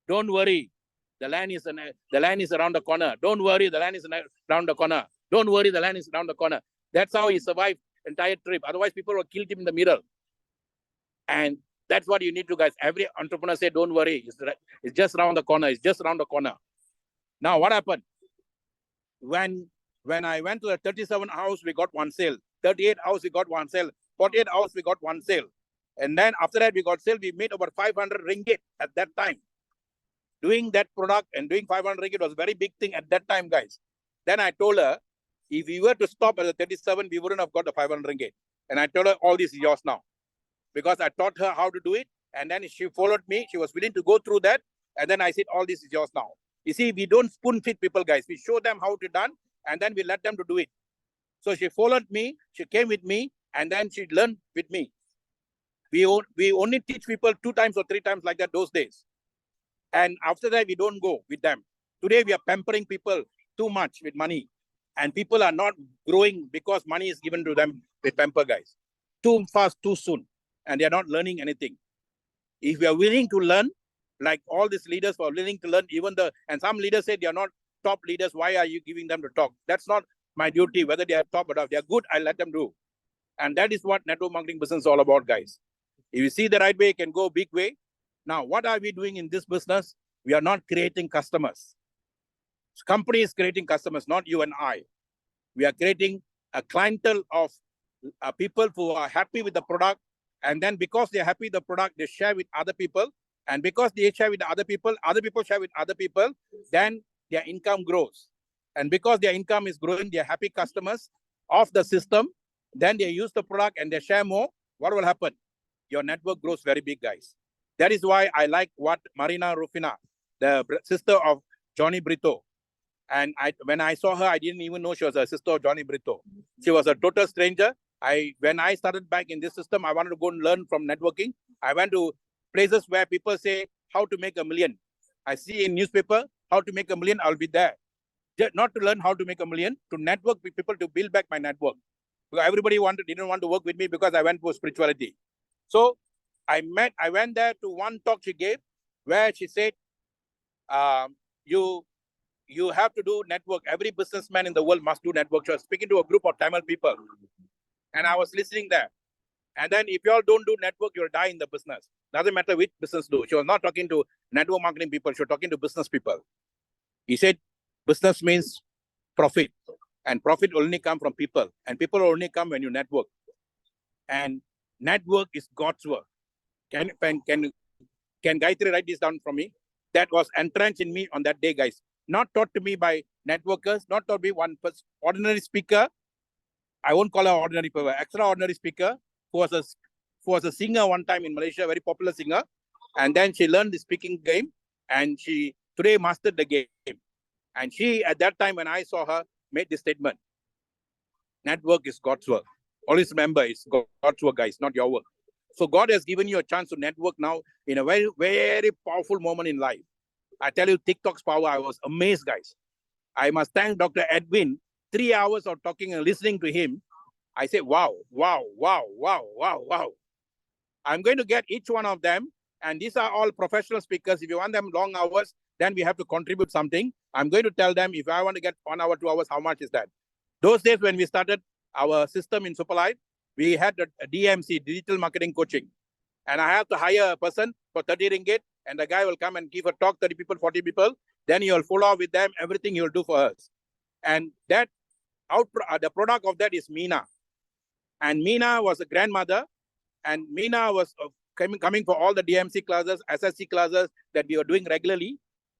don't worry, the land is around the corner. Don't worry, the land is around the corner. Don't worry, the land is around the corner. That's how he survived the entire trip. Otherwise, people would kill him in the middle. And that's what you need to, guys. Every entrepreneur say, don't worry, it's just around the corner. It's just around the corner. Now, what happened? When I went to the 37 house, we got one sale. 38 house, we got one sale. 48 house, we got one sale. And then after that, we got sale. We made over 500 ringgit at that time. Doing that product and doing 500 ringgit was a very big thing at that time, guys. Then I told her, if we were to stop at the 37, we wouldn't have got the 500 ringgit. And I told her, all this is yours now. Because I taught her how to do it. And then she followed me. She was willing to go through that. And then I said, all this is yours now. You see, we don't spoon feed people, guys. We show them how to done, and then we let them to do it. So she followed me. She came with me, and then she learned with me. We only teach people 2 times or 3 times like that those days. And after that, we don't go with them. Today, we are pampering people too much with money. And people are not growing because money is given to them with pamper, guys. Too fast, too soon. And they are not learning anything. If we are willing to learn, like all these leaders were willing to learn, and some leaders say they are not top leaders, why are you giving them to talk? That's not my duty, whether they are top or not. They are good, I let them do. And that is what network marketing business is all about, guys. If you see the right way, it can go a big way. Now, what are we doing in this business? We are not creating customers. Company is creating customers, not you and I. We are creating a clientele of people who are happy with the product. And then because they're happy with the product, they share with other people. And because they share with other people share with other people, then their income grows. And because their income is growing, they're happy customers of the system. Then they use the product and they share more. What will happen? Your network grows very big, guys. That is why I like what Marina Rufina, the sister of Johnny Brito. And when I saw her, I didn't even know she was a sister of Johnny Brito. She was a total stranger. When I started back in this system, I wanted to go and learn from networking. I went to places where people say how to make $1 million. I see in newspaper how to make $1 million. I'll be there. Just not to learn how to make $1 million, to network with people, to build back my network. Because everybody didn't want to work with me because I went for spirituality. So I went there to one talk she gave where she said, you have to do network. Every businessman in the world must do network. She was speaking to a group of Tamil people. And I was listening there. And then if you all don't do network, you'll die in the business. Doesn't matter which business do. She was not talking to network marketing people. She was talking to business people. He said, business means profit. And profit only come from people. And people only come when you network. And network is God's work. Can Gayatri write this down for me? That was entrenched in me on that day, guys. not taught to me by networkers, not taught by one person, ordinary speaker. I won't call her ordinary people, extraordinary speaker who was a singer one time in Malaysia, very popular singer. And then she learned the speaking game and she today mastered the game. And she, at that time when I saw her, made this statement: network is God's work. Always remember, it's God's work, guys, not your work. So God has given you a chance to network now in a very, very powerful moment in life. I tell you, TikTok's power, I was amazed, guys. I must thank Dr. Edwin. 3 hours of talking and listening to him. I say, wow, wow, wow, wow, wow, wow. I'm going to get each one of them. And these are all professional speakers. If you want them long hours, then we have to contribute something. I'm going to tell them if I want to get 1 hour, 2 hours, how much is that? Those days when we started our system in Superlife, we had a DMC, digital marketing coaching. And I have to hire a person for 30 ringgit. And the guy will come and give a talk, 30 people, 40 people. Then you'll follow up with them, everything you'll do for us. And that the product of that is Meena. And Meena was a grandmother. And Meena was coming for all the DMC classes, SSC classes that we were doing regularly.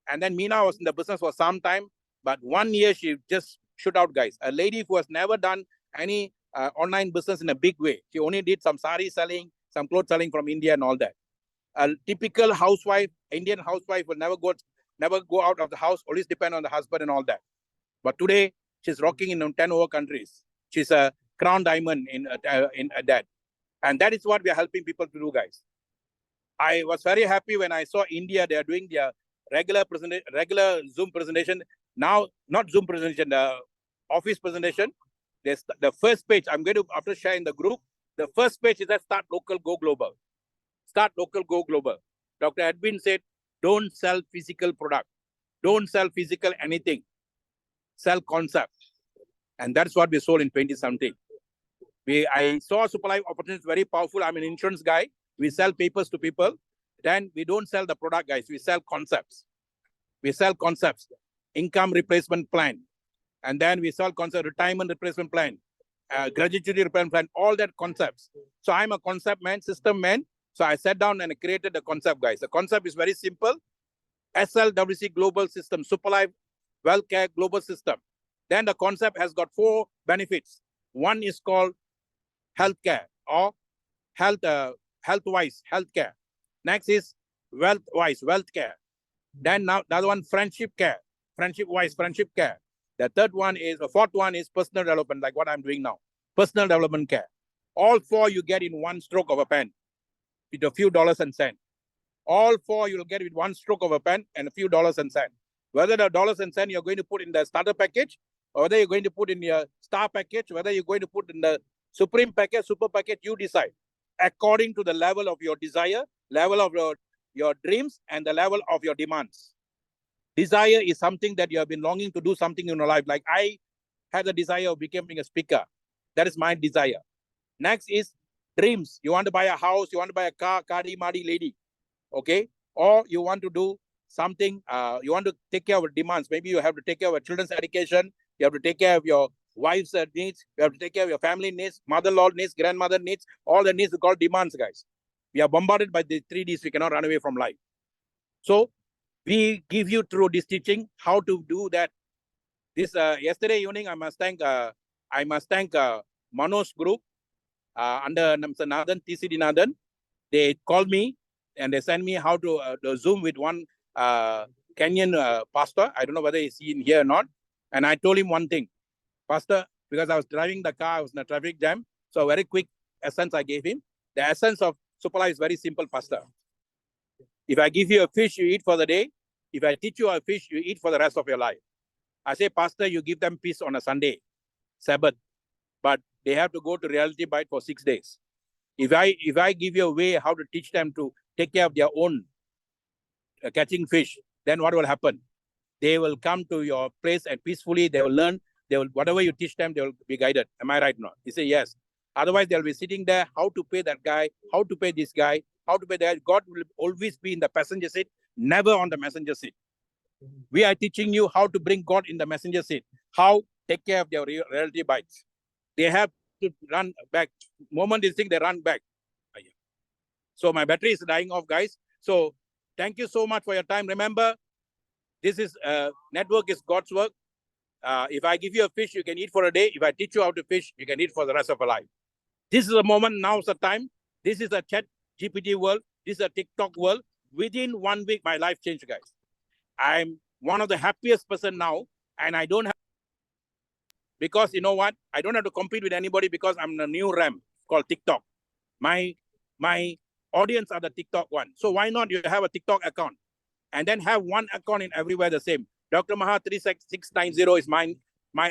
And then Meena was in the business for some time. But 1 year, she just shut out, guys. A lady who has never done any online business in a big way. She only did some sari selling, some clothes selling from India and all that. A typical housewife, Indian housewife, will never go out of the house, always depend on the husband and all that. But today, she's rocking in 10 over countries. She's a crown diamond in that. And that is what we are helping people to do, guys. I was very happy when I saw India, they are doing their regular Zoom presentation. Now, not Zoom presentation, the office presentation. The first page, I'm going to, after share in the group, the first page is that Start Local, Go Global. Start Local, Go Global. Dr. Edwin said, don't sell physical product. Don't sell physical anything. Sell concepts. And that's what we sold in 2017. I saw Superlife opportunities very powerful. I'm an insurance guy. We sell papers to people. Then we don't sell the product, guys. We sell concepts. We sell concepts. Income replacement plan. And then we sell concept, retirement replacement plan, gratuity replacement plan, all that concepts. So I'm a concept man, system man. So I sat down and I created the concept, guys. The concept is very simple. SLWC Global System, Superlife Wealth Care Global System. Then the concept has got 4 benefits. One is called healthcare or health-wise healthcare. Next is wealth-wise wealth care. Then now the other one, friendship care, friendship-wise friendship care. The fourth one is personal development, like what I'm doing now. Personal development care. All 4 you get in one stroke of a pen with a few dollars and cents. All 4 you'll get with one stroke of a pen and a few dollars and cents. Whether the dollars and cents you're going to put in the starter package, or whether you're going to put in your star package, whether you're going to put in the supreme package, super package, you decide. According to the level of your desire, level of your dreams, and the level of your demands. Desire is something that you have been longing to do something in your life. Like I had the desire of becoming a speaker. That is my desire. Next is dreams. You want to buy a house, you want to buy a car, Kadi Madi lady. Okay? Or you want to do something, you want to take care of your demands. Maybe you have to take care of your children's education, you have to take care of your wife's needs, you have to take care of your family needs, mother-in-law needs, grandmother needs, all the needs are called demands, guys. We are bombarded by the 3 Ds, we cannot run away from life. So we give you through this teaching how to do that. This yesterday evening, I must thank Manoj Group under Mr. Nathan, TCD Nathan. They called me and they sent me how to Zoom with one Kenyan pastor. I don't know whether he's in here or not. And I told him one thing, Pastor, because I was driving the car, I was in a traffic jam. So a very quick essence I gave him. The essence of Superlife is very simple, Pastor. If I give you a fish, you eat for the day. If I teach you a fish, you eat for the rest of your life. I say, Pastor, you give them peace on a Sunday, Sabbath, but they have to go to Reality Bite for 6 days. If I give you a way how to teach them to take care of their own catching fish, then what will happen? They will come to your place and peacefully they will learn. They will, whatever you teach them, they will be guided. Am I right or not? He say yes. Otherwise, they'll be sitting there, how to pay that guy, how to pay this guy, how to pay that. God will always be in the passenger seat, never on the messenger seat. We are teaching you how to bring God in the messenger seat, how take care of their Reality Bites. They have to run back. Moment they think they run back. So my battery is dying off, guys. So thank you so much for your time. Remember, This is network is God's work. If I give you a fish, you can eat for a day. If I teach you how to fish, you can eat for the rest of your life. This is the moment. Now's the time. This is a chat GPT world. This is a TikTok world. Within 1 week, my life changed, guys. I'm one of the happiest person now, and I don't have, because you know what? I don't have to compete with anybody because I'm in a new realm called TikTok. My audience are the TikTok one. So why not you have a TikTok account and then have one account in everywhere the same? Dr. Maha 36690 is my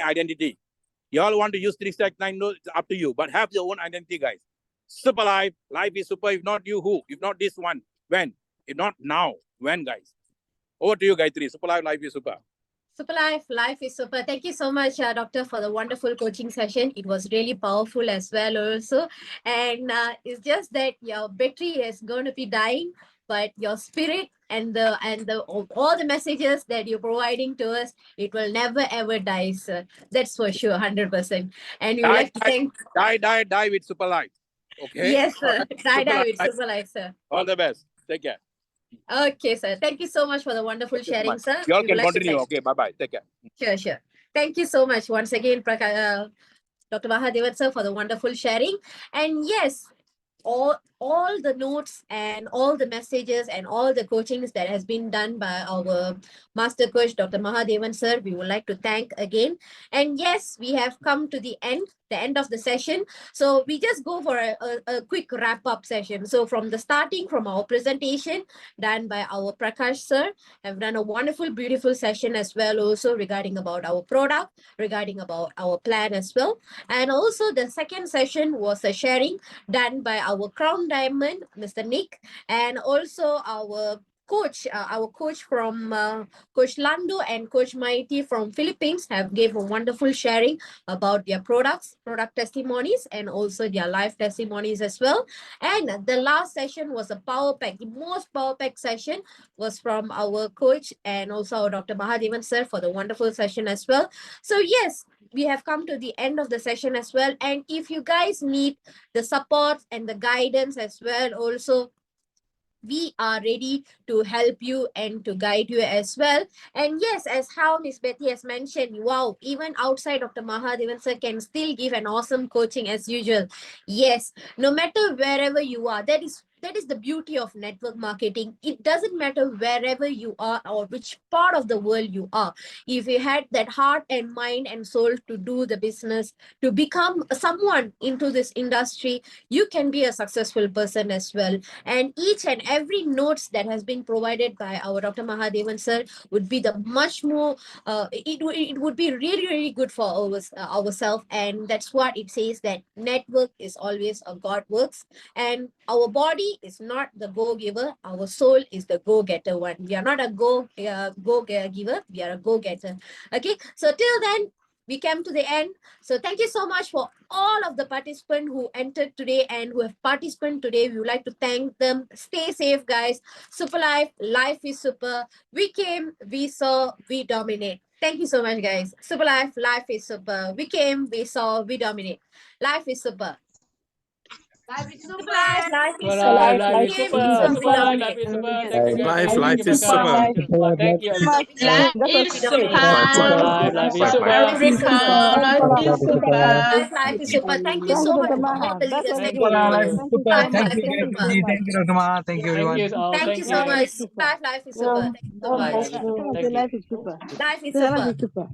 identity. You all want to use 36990, it's up to you, but have your own identity, guys. Super life is super. If not you, who? If not this one, when? If not now, when, guys? Over to you, Gayatri. Super life is super. Super life is super. Thank you so much, Doctor, for the wonderful coaching session. It was really powerful as well also. And it's just that your battery is going to be dying, but your spirit and all the messages that you're providing to us, it will never ever die, sir. That's for sure, 100%. And we would like to thank... Die with super life. Okay? Yes, sir. Super Die with life. super life, sir. All the best. Take care. Okay, sir. Thank you so much for the wonderful Thank you so sharing, much. sir. You all We would can like to continue. thank- Okay, bye-bye. Take care. Sure. Thank you so much once again, Dr. Mahadevan, sir, for the wonderful sharing. And yes, all the notes and all the messages and all the coachings that has been done by our master coach, Dr. Mahadevan, sir, we would like to thank again. And yes, we have come to the end of the session. So we just go for a quick wrap-up session. So from the starting, from our presentation done by our Prakash, sir, have done a wonderful, beautiful session as well also regarding about our product, regarding about our plan as well. And also the second session was a sharing done by our Crown Diamond, Mr. Nick, and also our coach from Coach Lando and Coach Mighty from Philippines have gave a wonderful sharing about their products, product testimonies, and also their life testimonies as well. And the last session was a power pack. The most power pack session was from our coach and also our Dr. Mahadevan sir for the wonderful session as well. So yes, we have come to the end of the session as well. And if you guys need the support and the guidance as well, also, we are ready to help you and to guide you as well. And yes, as how Miss Betty has mentioned, wow, even outside Dr. Mahadevan sir can still give an awesome coaching as usual. Yes, no matter wherever you are, that is the beauty of network marketing. It doesn't matter wherever you are or which part of the world you are. If you had that heart and mind and soul to do the business, to become someone into this industry, you can be a successful person as well. And each and every notes that has been provided by our Dr. Mahadevan sir would be the much more, it would be really, really good for ourselves. And that's what it says, that network is always a God works. And our body is not the go-giver. Our soul is the go-getter one. We are not a go-giver. We are a go-getter. Okay. So till then, we came to the end. So thank you so much for all of the participants who entered today and who have participated today. We would like to thank them. Stay safe, guys. Super life is super. We came, we saw, we dominate. Thank you so much, guys. Super life is super. We came, we saw, we dominate. Life is super. Life is super. Life is Super super. life We is came, super. we saw, we Super life dominate. is super. Life Thank you, is super. Prakash. Thank you. Life is super. Life is super. Africa, life is super. Life is super. Thank you so much to all the leaders. Thank you. Life is super. Thank you, Dr. Maha. Thank you, Thank everyone. you all. Thank you so much. Life is super. Thank you so much. Life is super. Thank you. Life is super.